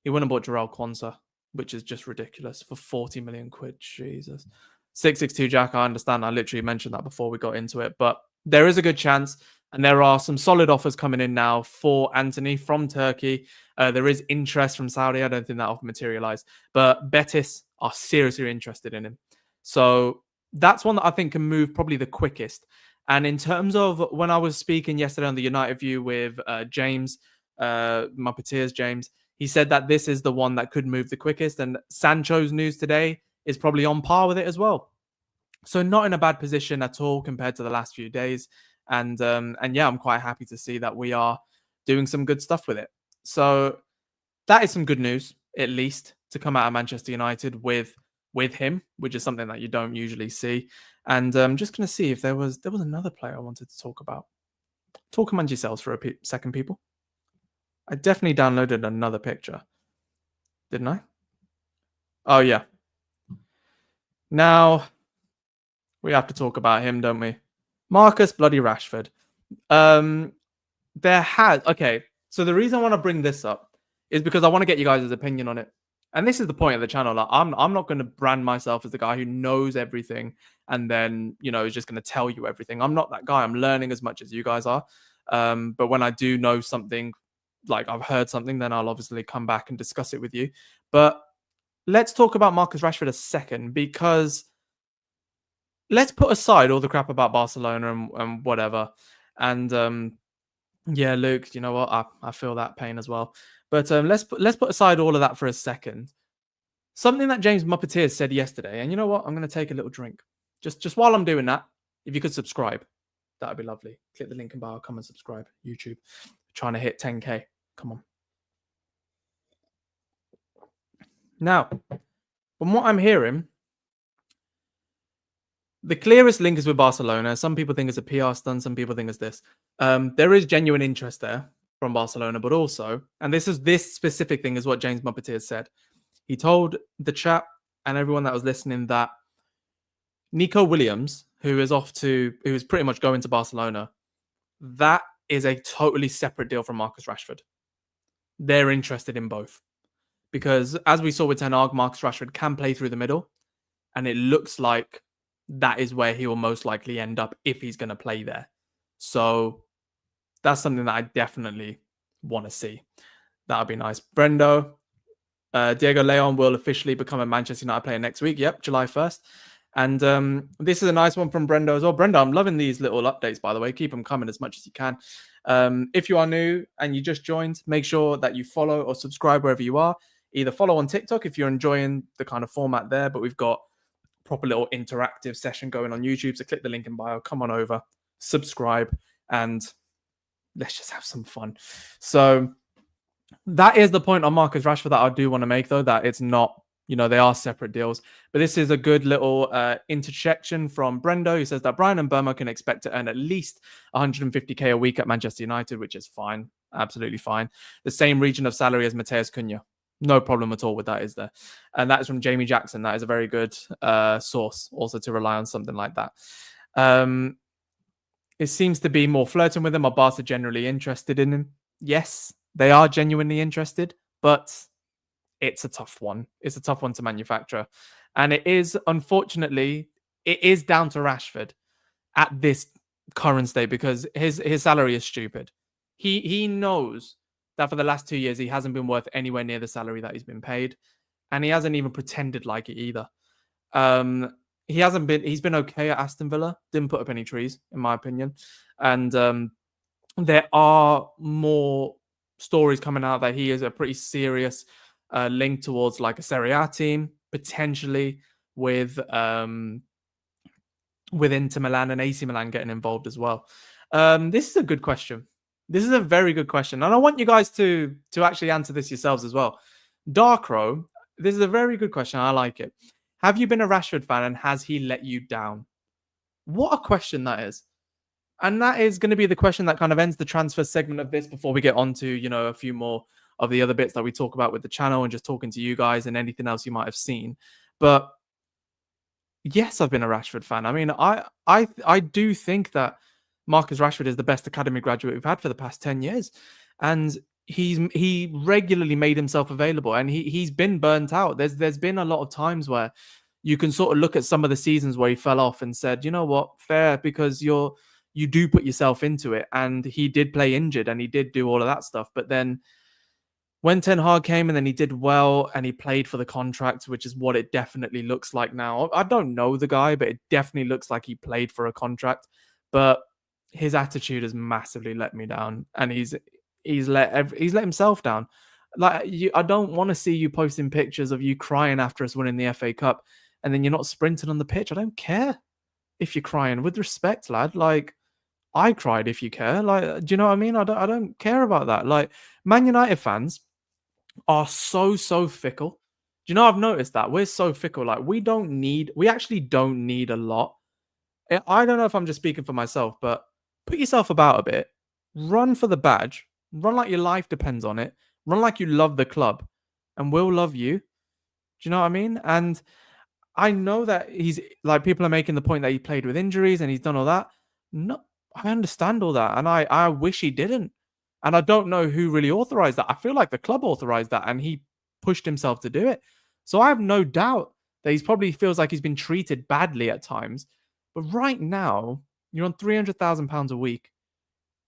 Jarrell Quansah, which is just ridiculous, for 40 million quid. Jesus. 662 Jack, I understand. I literally mentioned that before we got into it. But there is a good chance. And there are some solid offers coming in now for Antony from Turkey. There is interest from Saudi. I don't think that will materialize. But Betis are seriously interested in him. So that's one that I think can move probably the quickest. And in terms of when I was speaking yesterday on the United View with James, Muppeteers James, he said that this is the one that could move the quickest. And Sancho's news today is probably on par with it as well. So not in a bad position at all compared to the last few days. And yeah, I'm quite happy to see that we are doing some good stuff with it. So that is some good news, at least, to come out of Manchester United with him, which is something that you don't usually see. And I'm just going to see if there was another player I wanted to talk about. Talk among yourselves for a second, people. I definitely downloaded another picture. Didn't I? Oh, yeah. Now, we have to talk about him, don't we? Marcus bloody Rashford. Okay, so the reason I want to bring this up is because I want to get you guys' opinion on it. And this is the point of the channel. Like, I'm not going to brand myself as the guy who knows everything and then, is just going to tell you everything. I'm not that guy. I'm learning as much as you guys are. But when I do know something, like I've heard something, then I'll obviously come back and discuss it with you. But let's talk about Marcus Rashford a second, because let's put aside all the crap about Barcelona and whatever. And yeah, Luke, you know what? I feel that pain as well. But let's put aside all of that for a second. Something that James Muppeteer said yesterday, and you know what? I'm going to take a little drink. Just while I'm doing that, if you could subscribe, that would be lovely. Click the link in bio, come and subscribe. YouTube, trying to hit 10K. Come on. Now, from what I'm hearing, the clearest link is with Barcelona. Some people think it's a PR stunt. Some people think it's this. There is genuine interest there from Barcelona, but also, and this specific thing is what James Muppeteer said. He told the chat and everyone that was listening that Nico Williams, who is pretty much going to Barcelona, that is a totally separate deal from Marcus Rashford. They're interested in both. Because as we saw with Ten Hag, Marcus Rashford can play through the middle. And it looks like that is where he will most likely end up if he's going to play there. So that's something that I definitely want to see. That would be nice. Brendo, Diego Leon will officially become a Manchester United player next week. Yep, July 1st. And this is a nice one from Brendo as well. Brendo, I'm loving these little updates, by the way. Keep them coming as much as you can. If you are new and you just joined, make sure that you follow or subscribe wherever you are. Either follow on TikTok if you're enjoying the kind of format there, but we've got proper little interactive session going on YouTube. So click the link in bio, come on over, subscribe, and let's just have some fun. So that is the point on Marcus Rashford that I do want to make, though, that it's not, they are separate deals. But this is a good little interjection from Brendo, who says that Bryan and Mbeumo can expect to earn at least 150k a week at Manchester United, which is fine. Absolutely fine. The same region of salary as Matheus Cunha. No problem at all with that, is there? And that is from Jamie Jackson. That is a very good source also to rely on something like that. It seems to be more flirting with him. Are Barca generally interested in him? Yes, they are genuinely interested, but it's a tough one. It's a tough one to manufacture. And it is, unfortunately, it is down to Rashford at this current state because his salary is stupid. He knows that for the last 2 years, he hasn't been worth anywhere near the salary that he's been paid. And he hasn't even pretended like it either. He's been okay at Aston Villa. Didn't put up any trees, in my opinion. And there are more stories coming out that he is a pretty serious link towards like a Serie A team, potentially with Inter Milan and AC Milan getting involved as well. This is a good question. This is a very good question. And I want you guys to actually answer this yourselves as well. Darkrow, this is a very good question. I like it. Have you been a Rashford fan and has he let you down? What a question that is. And that is going to be the question that kind of ends the transfer segment of this before we get on to, a few more of the other bits that we talk about with the channel and just talking to you guys and anything else you might have seen. But yes, I've been a Rashford fan. I mean, I do think that Marcus Rashford is the best academy graduate we've had for the past 10 years. And he regularly made himself available and he's been burnt out. There's been a lot of times where you can sort of look at some of the seasons where he fell off and said, you know what, fair, because you do put yourself into it. And he did play injured and he did do all of that stuff. But then when Ten Hag came and then he did well and he played for the contract, which is what it definitely looks like now. I don't know the guy, but it definitely looks like he played for a contract. But his attitude has massively let me down, and he's let himself down. Like I don't want to see you posting pictures of you crying after us winning the FA Cup, and then you're not sprinting on the pitch. I don't care if you're crying. With respect, lad. Like I cried. If you care, like, do you know what I mean? I don't care about that. Like Man United fans are so fickle. Do you know I've noticed that we're so fickle? Like we actually don't need a lot. I don't know if I'm just speaking for myself, but put yourself about a bit, run for the badge, run like your life depends on it, run like you love the club, and we'll love you. Do you know what I mean? And I know that he's like, people are making the point that he played with injuries and he's done all that. No, I understand all that. And I wish he didn't. And I don't know who really authorized that. I feel like the club authorized that and he pushed himself to do it. So I have no doubt that he probably feels like he's been treated badly at times. But right now, you're on £300,000 a week.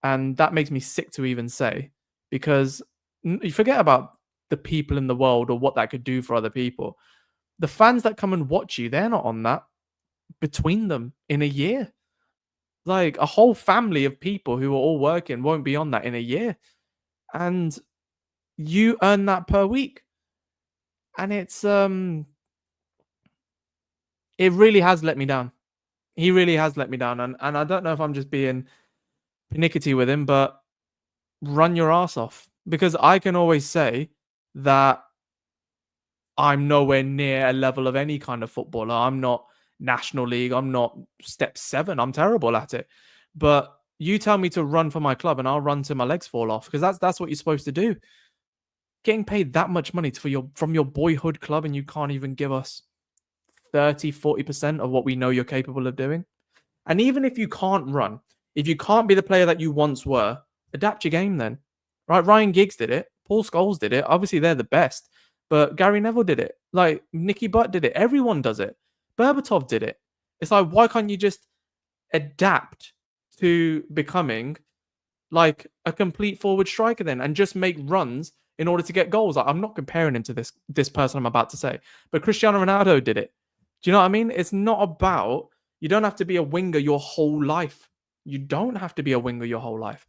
And that makes me sick to even say, because you forget about the people in the world or what that could do for other people. The fans that come and watch you, they're not on that between them in a year. Like a whole family of people who are all working won't be on that in a year. And you earn that per week. And it really has let me down. He really has let me down. And I don't know if I'm just being pernickety with him, but run your ass off. Because I can always say that I'm nowhere near a level of any kind of footballer. I'm not National League. I'm not step 7. I'm terrible at it. But you tell me to run for my club and I'll run till my legs fall off, because that's what you're supposed to do. Getting paid that much money from your boyhood club and you can't even give us 30-40% of what we know you're capable of doing. And even if you can't run, if you can't be the player that you once were, adapt your game then. Right? Ryan Giggs did it. Paul Scholes did it. Obviously, they're the best. But Gary Neville did it. Like, Nicky Butt did it. Everyone does it. Berbatov did it. It's like, why can't you just adapt to becoming like a complete forward striker then and just make runs in order to get goals? Like, I'm not comparing him to this person I'm about to say, but Cristiano Ronaldo did it. Do you know what I mean? It's not about, you don't have to be a winger your whole life. You don't have to be a winger your whole life,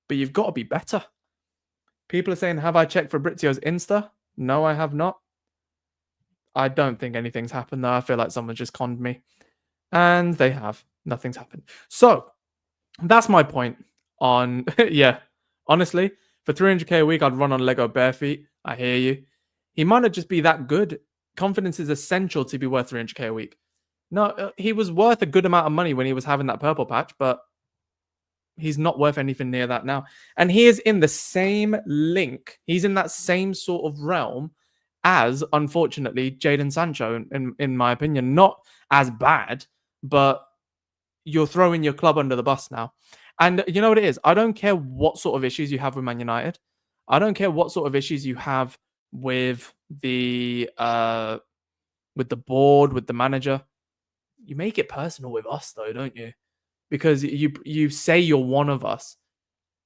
but you've got to be better. People are saying, have I checked Fabrizio's Insta? No, I have not. I don't think anything's happened though. I feel like someone just conned me. And they have. Nothing's happened. So that's my point on, yeah, honestly, for 300k a week, I'd run on Lego bare feet. I hear you. He might not just be that good. Confidence is essential to be worth 300k a week. No, he was worth a good amount of money when he was having that purple patch, but he's not worth anything near that now. And he is in the same link. He's in that same sort of realm as, unfortunately, Jadon Sancho, in my opinion. Not as bad, but you're throwing your club under the bus now. And you know what it is? I don't care what sort of issues you have with Man United. I don't care what sort of issues you have with the board, with the manager. You make it personal with us, though, don't you? Because you say you're one of us,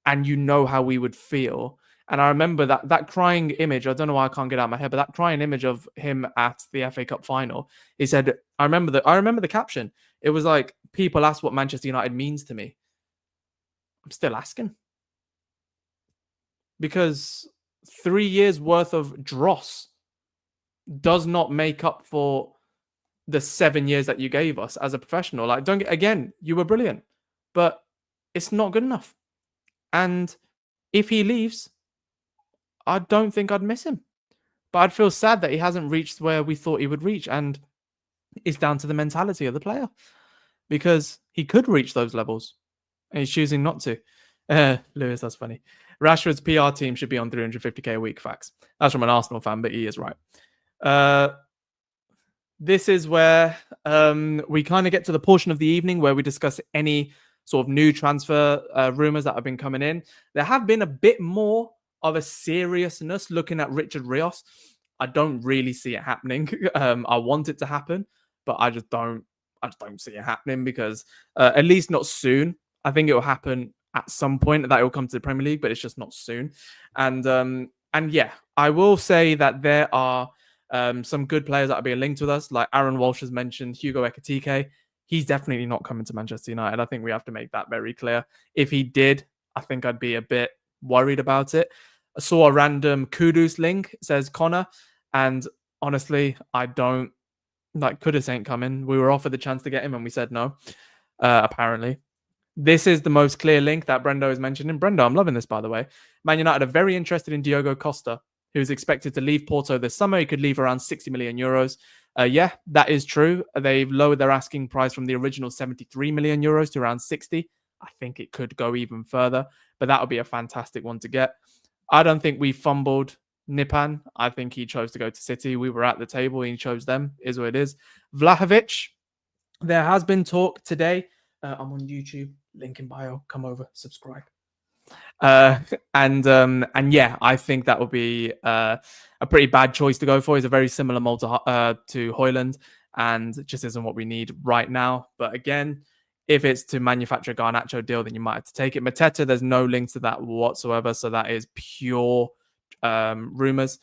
and you know how we would feel. And I remember that crying image. I don't know why I can't get out of my head, but that crying image of him at the FA Cup final. He said, I remember the caption. It was like, people ask what Manchester United means to me. I'm still asking. Because 3 years worth of dross does not make up for the 7 years that you gave us as a professional. Like, again, you were brilliant, but it's not good enough. And if he leaves, I don't think I'd miss him. But I'd feel sad that he hasn't reached where we thought he would reach. And it's down to the mentality of the player, because he could reach those levels and he's choosing not to. Lewis, that's funny. Rashford's PR team should be on 350k a week. Facts. That's from an Arsenal fan, but he is right. This is where we kind of get to the portion of the evening where we discuss any sort of new transfer rumors that have been coming in. There have been a bit more of a seriousness looking at Richard Rios. I don't really see it happening. I want it to happen, but I just don't see it happening, because at least not soon. I think it will happen at some point that it will come to the Premier League, but it's just not soon. And yeah, I will say that there are some good players that are being linked with us, like Aaron Walsh has mentioned, Hugo Ekitike. He's definitely not coming to Manchester United. I think we have to make that very clear. If he did, I think I'd be a bit worried about it. I saw a random Kudus link, says Connor, and honestly, I don't like, Kudus ain't coming. We were offered the chance to get him and we said no, apparently. This is the most clear link that Brendo is mentioning. Brendo, I'm loving this, by the way. Man United are very interested in Diogo Costa, who's expected to leave Porto this summer. He could leave around 60 million euros. Yeah, that is true. They've lowered their asking price from the original 73 million euros to around 60. I think it could go even further, but that would be a fantastic one to get. I don't think we fumbled Nipan. I think he chose to go to City. We were at the table. He chose them. Is what it is. Vlahovic, there has been talk today. I'm on YouTube. Link in bio. Come over. Subscribe. And yeah, I think that would be a pretty bad choice to go for. He's a very similar mold to Højlund, and it just isn't what we need right now. But again, if it's to manufacture a Garnacho deal, then you might have to take it. Mateta, there's no link to that whatsoever, so that is pure rumors.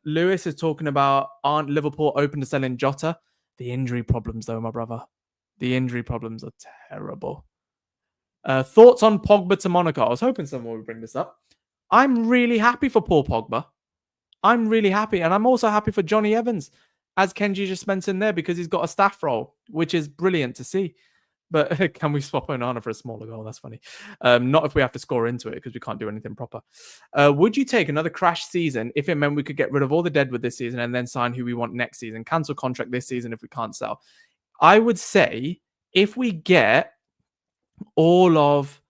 Lewis is talking about, aren't Liverpool open to selling Jota? The injury problems, though, my brother. The injury problems are terrible. Thoughts on Pogba to Monaco? I was hoping someone would bring this up. I'm really happy for Paul Pogba. I'm really happy. And I'm also happy for Johnny Evans, as Kenji just mentioned there, because he's got a staff role, which is brilliant to see. But can we swap Onana for a smaller goal? That's funny. Not if we have to score into it, because we can't do anything proper. Would you take another crash season if it meant we could get rid of all the deadwood this season and then sign who we want next season? Cancel contract this season if we can't sell. I would say if we get all of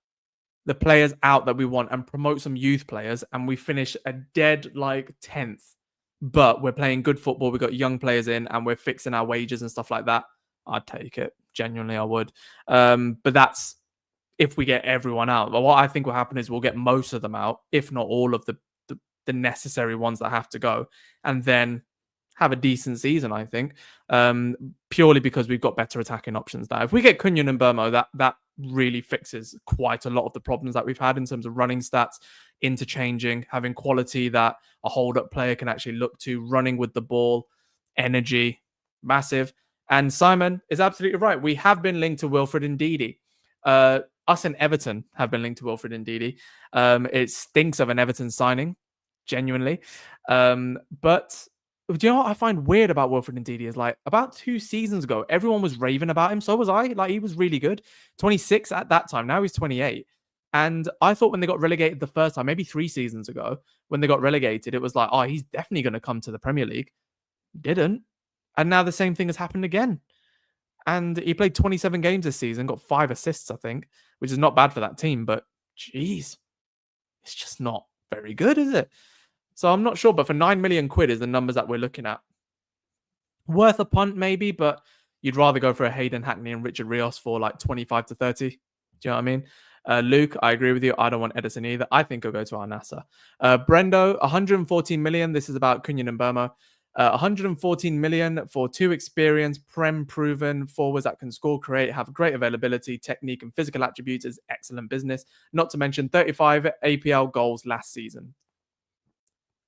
the players out that we want and promote some youth players and we finish a dead like 10th, but we're playing good football, we got young players in and we're fixing our wages and stuff like that, I'd take it. Genuinely, I would. But that's if we get everyone out. But what I think will happen is we'll get most of them out, if not all of the necessary ones that have to go, and then have a decent season, I think, purely because we've got better attacking options now. If we get Cunha and Mbeumo, that really fixes quite a lot of the problems that we've had in terms of running stats, interchanging, having quality that a hold-up player can actually look to, running with the ball, energy, massive. And Simon is absolutely right. We have been linked to Wilfred Ndidi. Us and Everton have been linked to Wilfred Ndidi. It stinks of an Everton signing, genuinely. But do you know what I find weird about Wilfred Ndidi is like about 2 seasons ago, everyone was raving about him. So was I. Like he was really good. 26 at that time. Now he's 28. And I thought when they got relegated the first time, maybe 3 seasons ago, when they got relegated, it was like, oh, he's definitely going to come to the Premier League. Didn't. And now the same thing has happened again. And he played 27 games this season, got 5 assists, I think, which is not bad for that team. But, geez, it's just not very good, is it? So I'm not sure, but for 9 million quid is the numbers that we're looking at. Worth a punt, maybe, but you'd rather go for a Hayden Hackney and Richard Rios for like 25 to 30. Do you know what I mean? Luke, I agree with you. I don't want Edison either. I think I'll go to Al-Nassr. Brendo, 114 million. This is about Cunha and Mbeumo. 114 million for 2 experienced, Prem-proven forwards that can score, create, have great availability, technique, and physical attributes is excellent business. Not to mention 35 APL goals last season.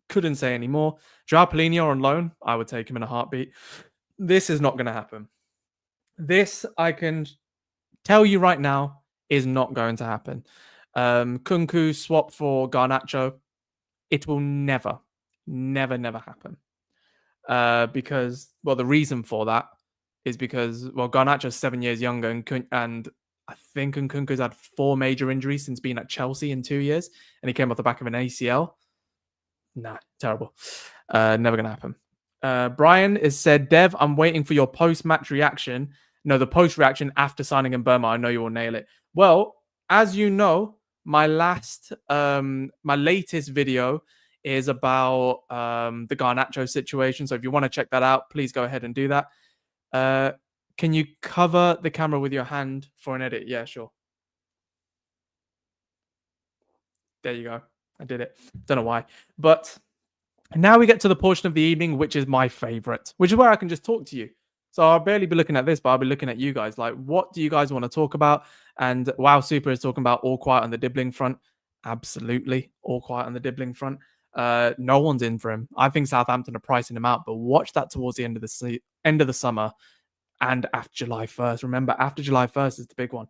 Couldn't say any more. Joao Polino on loan, I would take him in a heartbeat. This is not going to happen. This, I can tell you right now, is not going to happen. Kunku swap for Garnacho. It will never, never happen. Because, well, the reason for that is because, well, Garnacho's 7 years younger and I think Nkunku's had 4 major injuries since being at Chelsea in 2 years, and he came off the back of an ACL. Nah, terrible. Never going to happen. Bryan has said, Dev, I'm waiting for your post-match reaction. No, the post-reaction after signing in Burma. I know you will nail it. Well, as you know, my latest video is about the Garnacho situation. So if you want to check that out, please go ahead and do that. Can you cover the camera with your hand for an edit? Yeah, sure. There you go. I did it. Don't know why. But now we get to the portion of the evening, which is my favorite, which is where I can just talk to you. So I'll barely be looking at this, but I'll be looking at you guys. Like, what do you guys want to talk about? And Wow Super is talking about all quiet on the Dibbling front. Absolutely. All quiet on the Dibbling front. No one's in for him. I think Southampton are pricing him out, but watch that towards the end of the summer and after July 1st. Remember, after July 1st is the big one.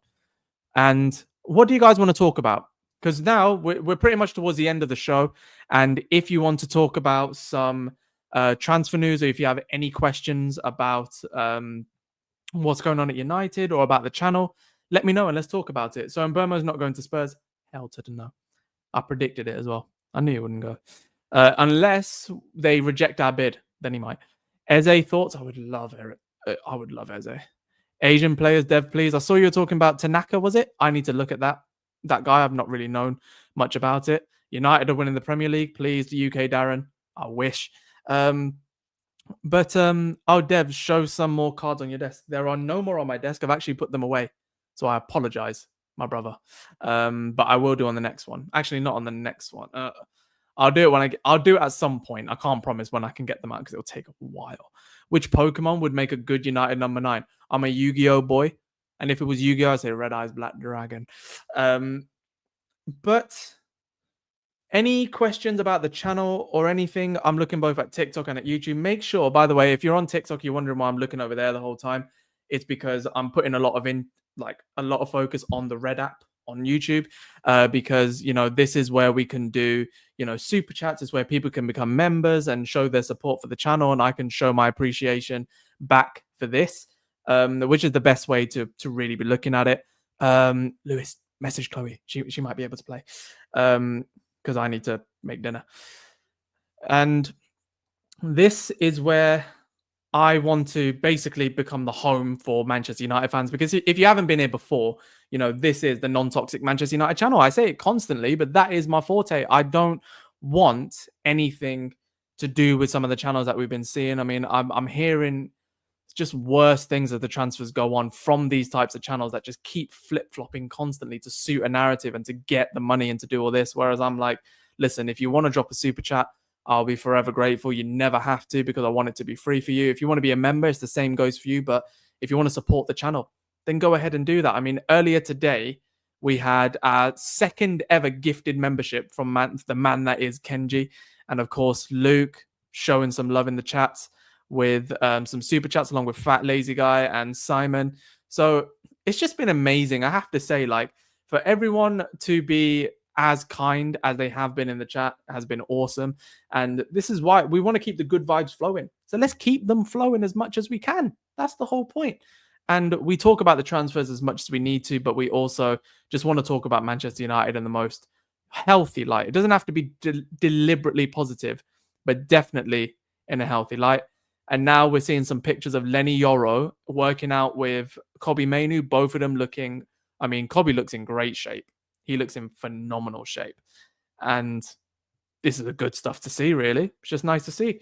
And what do you guys want to talk about? Because now we're pretty much towards the end of the show. And if you want to talk about some transfer news, or if you have any questions about what's going on at United or about the channel, let me know and let's talk about it. So Mbeumo's not going to Spurs. Hell to the no. I predicted it as well. I knew he wouldn't go. Unless they reject our bid, then he might. Eze thoughts? I would love Eze. Asian players, Dev, please. I saw you were talking about Tanaka, was it? I need to look at that. That guy, I've not really known much about it. United are winning the Premier League. Please, the UK, Darren. I wish. Oh, Dev, show some more cards on your desk. There are no more on my desk. I've actually put them away. So I apologize, my brother. But I will do on the next one. Actually, not on the next one. I'll do it I'll do it at some point. I can't promise when I can get them out because it'll take a while. Which Pokemon would make a good United number 9? I'm a Yu-Gi-Oh boy. And if it was Yu-Gi-Oh, I'd say Red Eyes Black Dragon. But any questions about the channel or anything, I'm looking both at TikTok and at YouTube. Make sure, by the way, if you're on TikTok, you're wondering why I'm looking over there the whole time. it's because I'm putting a lot of a lot of focus on the Red app on YouTube, because this is where we can do super chats. Is where people can become members and show their support for the channel, and I can show my appreciation back for this, which is the best way to really be looking at it. Lewis, message Chloe. She might be able to play, because I need to make dinner. And this is where I want to basically become the home for Manchester United fans, because if you haven't been here before, this is the non-toxic Manchester United channel. I say it constantly, but that is my forte. I don't want anything to do with some of the channels that we've been seeing. I mean, I'm hearing just worse things as the transfers go on from these types of channels that just keep flip-flopping constantly to suit a narrative and to get the money and to do all this. Whereas I'm like, listen, if you want to drop a super chat, I'll be forever grateful. You never have to, because I want it to be free for you. If you want to be a member, it's the same goes for you. But if you want to support the channel, then go ahead and do that. I mean, earlier today, we had our second ever gifted membership from the man that is Kenji. And of course, Luke showing some love in the chats with some super chats along with Fat Lazy Guy and Simon. So it's just been amazing. I have to say, like, for everyone to be as kind as they have been in the chat has been awesome. And this is why we want to keep the good vibes flowing. So let's keep them flowing as much as we can. That's the whole point. And we talk about the transfers as much as we need to, but we also just want to talk about Manchester United in the most healthy light. It doesn't have to be deliberately positive, but definitely in a healthy light. And now we're seeing some pictures of Lenny Yoro working out with Kobbie Mainoo, both of them looking, I mean, Kobbie looks in great shape. He looks in phenomenal shape. And this is the good stuff to see, really. It's just nice to see.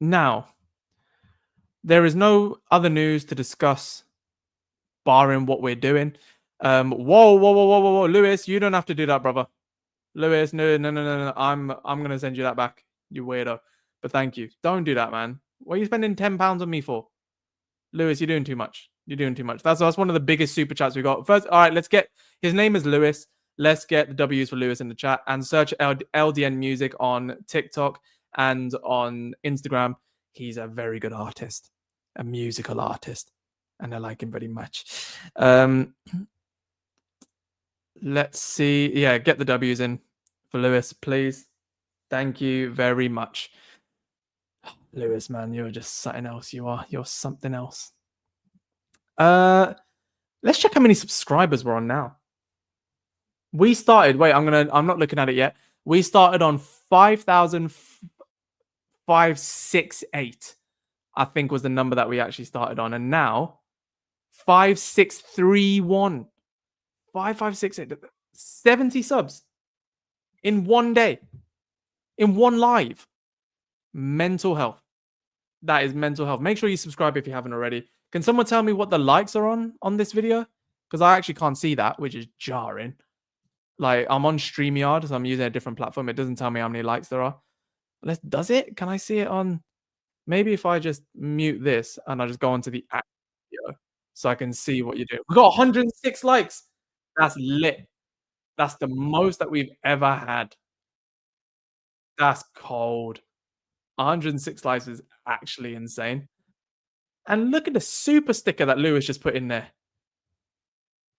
Now, there is no other news to discuss barring what we're doing. Whoa. Lewis, you don't have to do that, brother. Lewis, no. I'm going to send you that back, you weirdo. But thank you. Don't do that, man. What are you spending £10 on me for? Lewis, you're doing too much. You're doing too much. That's one of the biggest super chats we got. First, all right, let's get his name is Lewis. Let's get the W's for Lewis in the chat and search LDN Music on TikTok and on Instagram. He's a very good artist, a musical artist, and I like him very much. Let's see. Yeah, get the W's in for Lewis, please. Thank you very much. Lewis, man, you're just something else. You're something else. Let's check how many subscribers we're on now. We started, wait, I'm not looking at it yet. We started on 5,568, I think was the number that we actually started on. And now 5,631. 5,568. 70 subs in one day. In one live. Mental health. That is mental health. Make sure you subscribe if you haven't already. Can someone tell me what the likes are on this video? Because I actually can't see that, which is jarring. Like, I'm on StreamYard, so I'm using a different platform. It doesn't tell me how many likes there are. Does it? Can I see it on? Maybe if I just mute this and I just go onto the app video so I can see what you do. We got 106 likes. That's lit. That's the most that we've ever had. That's cold. 106 likes is actually insane. And look at the super sticker that Lewis just put in there.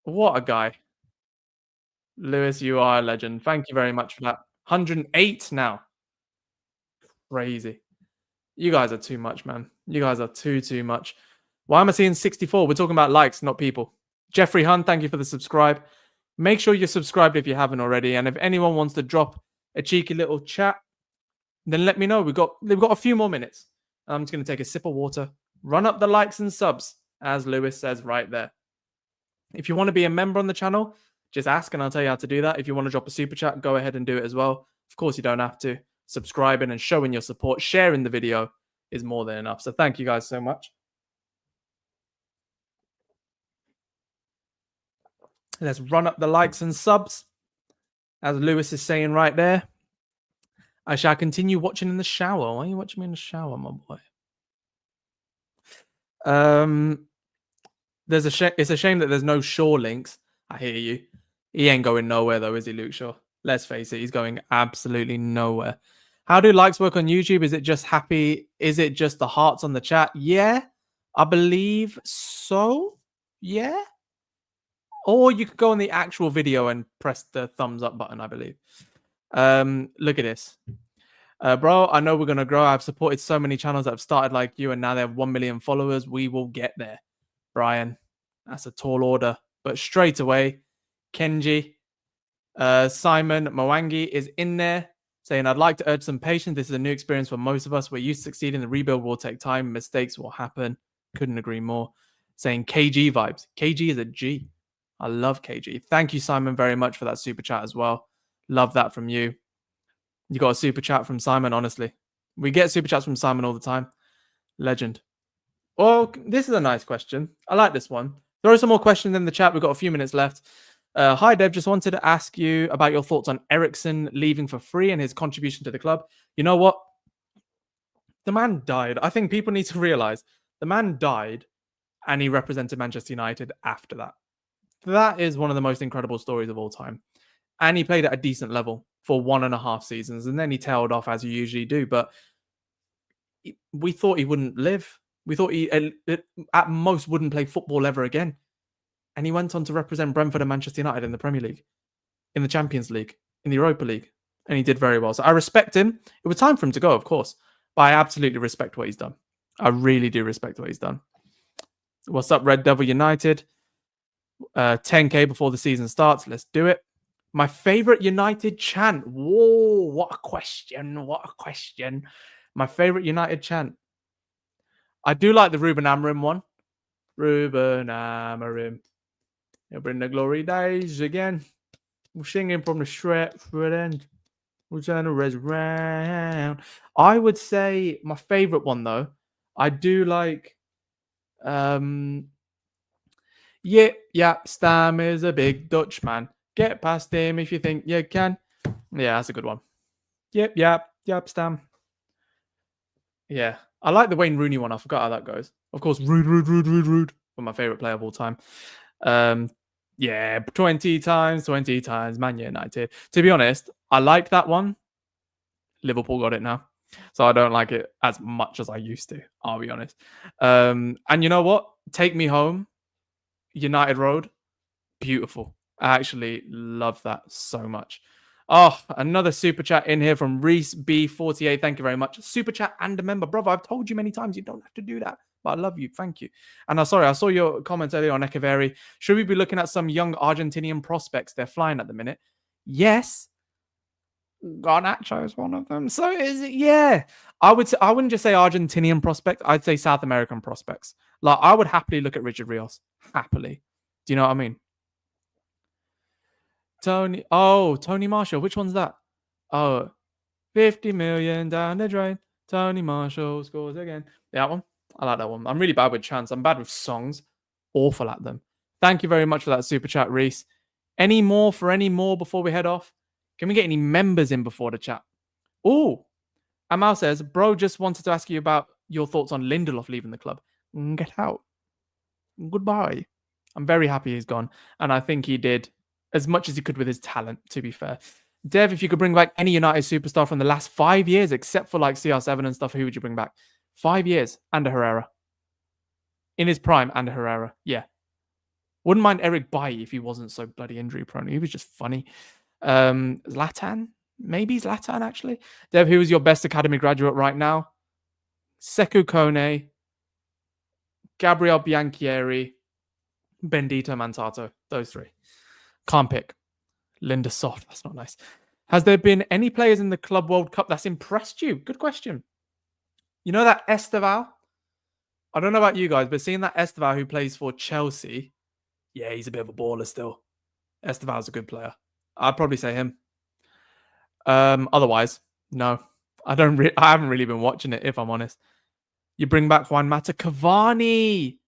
What a guy. Lewis, you are a legend. Thank you very much for that. 108 now. Crazy. You guys are too much, man. You guys are too much. Why am I seeing 64? We're talking about likes, not people. Jeffrey Hunt, thank you for the subscribe. Make sure you're subscribed if you haven't already. And if anyone wants to drop a cheeky little chat, then let me know. They've got a few more minutes. I'm just going to take a sip of water. Run up the likes and subs, as Lewis says right there. If you want to be a member on the channel, just ask and I'll tell you how to do that. If you want to drop a super chat, go ahead and do it as well. Of course, you don't have to. Subscribing and showing your support, sharing the video is more than enough. So thank you guys so much. Let's run up the likes and subs. As Lewis is saying right there. I shall continue watching in the shower. Why are you watching me in the shower, my boy? It's a shame that there's no Shaw links. I hear you. He ain't going nowhere though, is he, Luke Shaw? Let's face it, he's going absolutely nowhere. How do likes work on YouTube? Is it just happy? Is it just the hearts on the chat? Yeah. I believe so. Yeah. Or you could go on the actual video and press the thumbs up button, I believe. Look at this. Bro, I know we're going to grow. I've supported so many channels that have started like you and now they have 1 million followers. We will get there. Bryan, that's a tall order. But straight away, Kenji, Simon Mwangi is in there saying, I'd like to urge some patience. This is a new experience for most of us. We're used to succeeding. The rebuild will take time. Mistakes will happen. Couldn't agree more. Saying KG vibes. KG is a G. I love KG. Thank you, Simon, very much for that super chat as well. Love that from you. You got a super chat from Simon, honestly. We get super chats from Simon all the time. Legend. Well, this is a nice question. I like this one. Throw some more questions in the chat. We've got a few minutes left. Hi, Dev. Just wanted to ask you about your thoughts on Eriksen leaving for free and his contribution to the club. You know what? The man died. I think people need to realize the man died and he represented Manchester United after that. That is one of the most incredible stories of all time. And he played at a decent level for 1.5 seasons. And then he tailed off as you usually do. But we thought he wouldn't live. We thought he at most wouldn't play football ever again. And he went on to represent Brentford and Manchester United in the Premier League, in the Champions League, in the Europa League. And he did very well. So I respect him. It was time for him to go, of course. But I absolutely respect what he's done. I really do respect what he's done. What's up, Red Devil United? 10K before the season starts. Let's do it. My favorite United chant. Whoa, what a question. What a question. My favorite United chant. I do like the Ruben Amorim one. Ruben Amorim. He'll bring the glory days again. We're singing from the Stretford end. We'll turn the res round. I would say my favorite one, though, I do like... Yep, Stam is a big Dutch man. Get past him if you think you can. Yeah, that's a good one. Yep, Stam. Yeah. I like the Wayne Rooney one. I forgot how that goes. Of course, rude. For my favorite player of all time. Yeah, 20 times, Man United. To be honest, I like that one. Liverpool got it now. So I don't like it as much as I used to, I'll be honest. And you know what? Take Me Home, United Road. Beautiful. I actually love that so much. Oh, another super chat in here from Reese B48. Thank you very much. Super chat and a member. Brother, I've told you many times you don't have to do that. But I love you. Thank you. And I saw your comments earlier on Echeverry. Should we be looking at some young Argentinian prospects? They're flying at the minute. Yes. Garnacho is one of them. So is it? Yeah. I wouldn't just say Argentinian prospect. I'd say South American prospects. Like, I would happily look at Richard Rios. Happily. Do you know what I mean? Tony Marshall. Which one's that? Oh, 50 million down the drain. Tony Marshall scores again. That one. I like that one. I'm really bad with chants. I'm bad with songs. Awful at them. Thank you very much for that super chat, Reese. Any more before we head off? Can we get any members in before the chat? Oh, Amal says, bro, just wanted to ask you about your thoughts on Lindelof leaving the club. Get out. Goodbye. I'm very happy he's gone. And I think he did as much as he could with his talent, to be fair. Dev, if you could bring back any United superstar from the last 5 years, except for like CR7 and stuff, who would you bring back? 5 years. Ander Herrera. In his prime, Ander Herrera. Yeah. Wouldn't mind Eric Bailly if he wasn't so bloody injury prone. He was just funny. Zlatan? Maybe Zlatan, actually. Dev, who is your best academy graduate right now? Sekou Kone, Gabriel Bianchieri, Bendito Mantato. Those three. Can't pick. Linda Soft. That's not nice. Has there been any players in the Club World Cup that's impressed you? Good question. You know that Esteval? I don't know about you guys, but seeing that Esteval who plays for Chelsea, yeah, he's a bit of a baller still. Esteval's a good player. I'd probably say him. Otherwise, no. I haven't really been watching it, if I'm honest. You bring back Juan Mata. Cavani.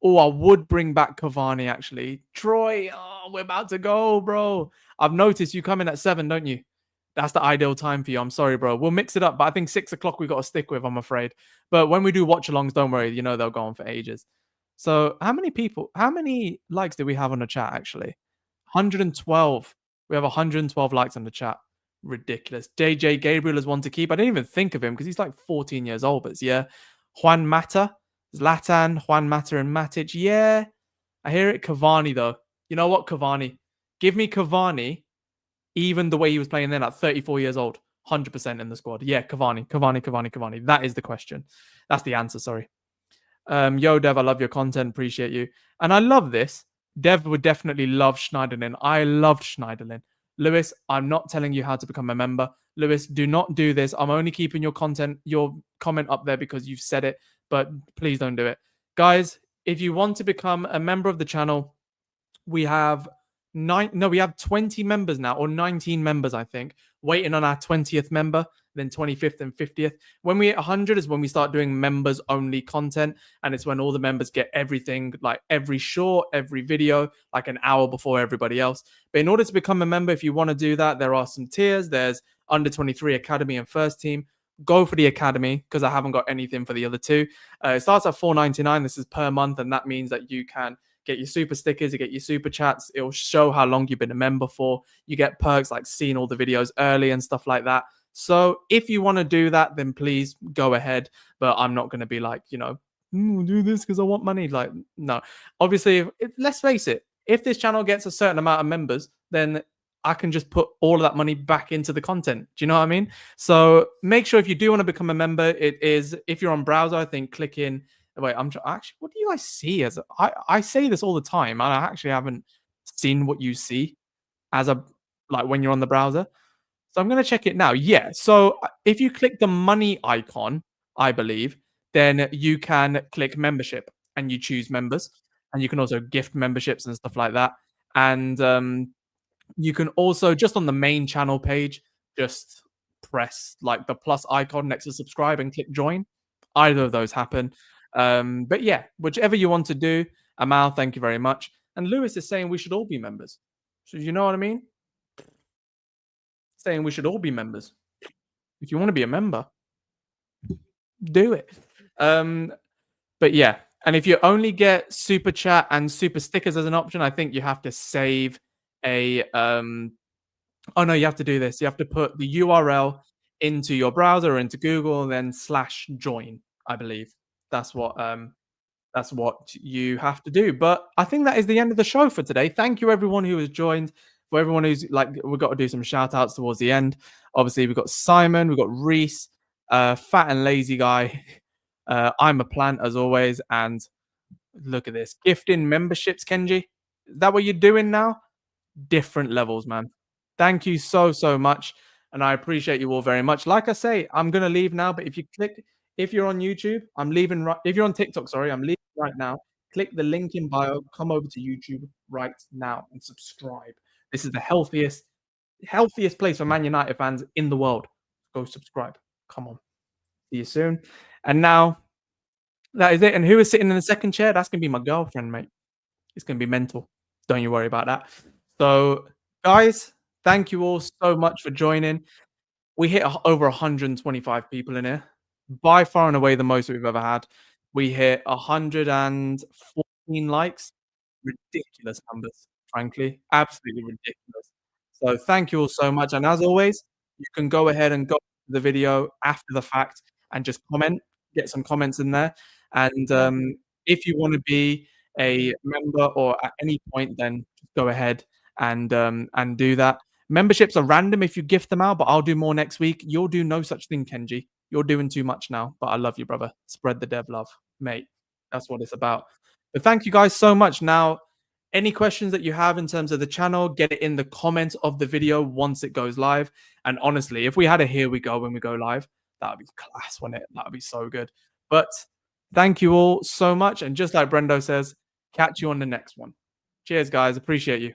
Oh, I would bring back Cavani, actually. Troy, we're about to go, bro. I've noticed you come in at 7, don't you? That's the ideal time for you. I'm sorry, bro. We'll mix it up, but I think 6 o'clock we got to stick with, I'm afraid. But when we do watch-alongs, don't worry. You know they'll go on for ages. So how many likes do we have on the chat, actually? 112. We have 112 likes on the chat. Ridiculous. JJ Gabriel is one to keep. I didn't even think of him because he's like 14 years old, but yeah. Juan Mata. Zlatan, Juan Mata, and Matic. Yeah, I hear it. Cavani, though. You know what? Cavani. Give me Cavani, even the way he was playing then at 34 years old. 100% in the squad. Yeah, Cavani, Cavani, Cavani, Cavani. That is the question. That's the answer. Sorry. Yo, Dev, I love your content. Appreciate you. And I love this. Dev would definitely love Schneiderlin. I loved Schneiderlin. Lewis, I'm not telling you how to become a member. Lewis, do not do this. I'm only keeping your comment up there because you've said it, but please don't do it. Guys, if you want to become a member of the channel, we have we have 20 members now, or 19 members, I think, waiting on our 20th member, then 25th and 50th. When we hit 100 is when we start doing members only content, and it's when all the members get everything, like every short, every video, like an hour before everybody else. But in order to become a member, if you want to do that, there are some tiers. There's under 23 academy and first team. Go for the academy because I haven't got anything for the other two. It starts at $4.99. This is per month, and that means that you can get your super stickers, you get your super chats. It'll show how long you've been a member for. You get perks like seeing all the videos early and stuff like that. So if you want to do that, then please go ahead. But I'm not going to be like, do this because I want money. Like, no. Obviously, let's face it. If this channel gets a certain amount of members, then I can just put all of that money back into the content. Do you know what I mean? So make sure if you do want to become a member, it is, if you're on browser, I think click in. Wait, actually, what do you guys see as I say this all the time, and I actually haven't seen what you see as a like when you're on the browser. So I'm gonna check it now. Yeah. So if you click the money icon, I believe, then you can click membership and you choose members, and you can also gift memberships and stuff like that. And you can also just on the main channel page, just press like the plus icon next to subscribe and click join. Either of those happen. But yeah, whichever you want to do. Amal, thank you very much. And Lewis is saying we should all be members. So you know what I mean? Saying we should all be members. If you want to be a member, do it. But yeah, and if you only get super chat and super stickers as an option, I think you have to save a oh no, you have to do this. You have to put the URL into your browser or into Google and then slash join, I believe. That's what you have to do. But I think that is the end of the show for today. Thank you everyone who has joined. For everyone who's like, we've got to do some shout outs towards the end. Obviously, we've got Simon, we've got Reese, Fat and Lazy Guy. I'm a plant as always. And look at this. Gifting memberships, Kenji. Is that what you're doing now? Different levels, man. Thank you so, so much. And I appreciate you all very much. Like I say, I'm going to leave now. But if you're on YouTube, I'm leaving right. If you're on TikTok, sorry, I'm leaving right now. Click the link in bio. Come over to YouTube right now and subscribe. This is the healthiest place for Man United fans in the world. Go subscribe. Come on. See you soon. And now that is it. And who is sitting in the second chair? That's going to be my girlfriend, mate. It's going to be mental. Don't you worry about that. So, guys, thank you all so much for joining. We hit over 125 people in here. By far and away the most we've ever had. We hit 114 likes. Ridiculous numbers, frankly. Absolutely ridiculous. So thank you all so much. And as always, you can go ahead and go to the video after the fact and just comment, get some comments in there. And if you want to be a member or at any point, then go ahead and do that. Memberships are random if you gift them out, but I'll do more next week. You'll do no such thing, Kenji. You're doing too much now, but I love you, brother. Spread the dev love, mate. That's what it's about. But thank you guys so much. Now, any questions that you have in terms of the channel, get it in the comments of the video once it goes live. And honestly, if we had a here we go when we go live, that would be class, wouldn't it? That would be so good. But thank you all so much. And just like Brendo says, catch you on the next one. Cheers, guys. Appreciate you.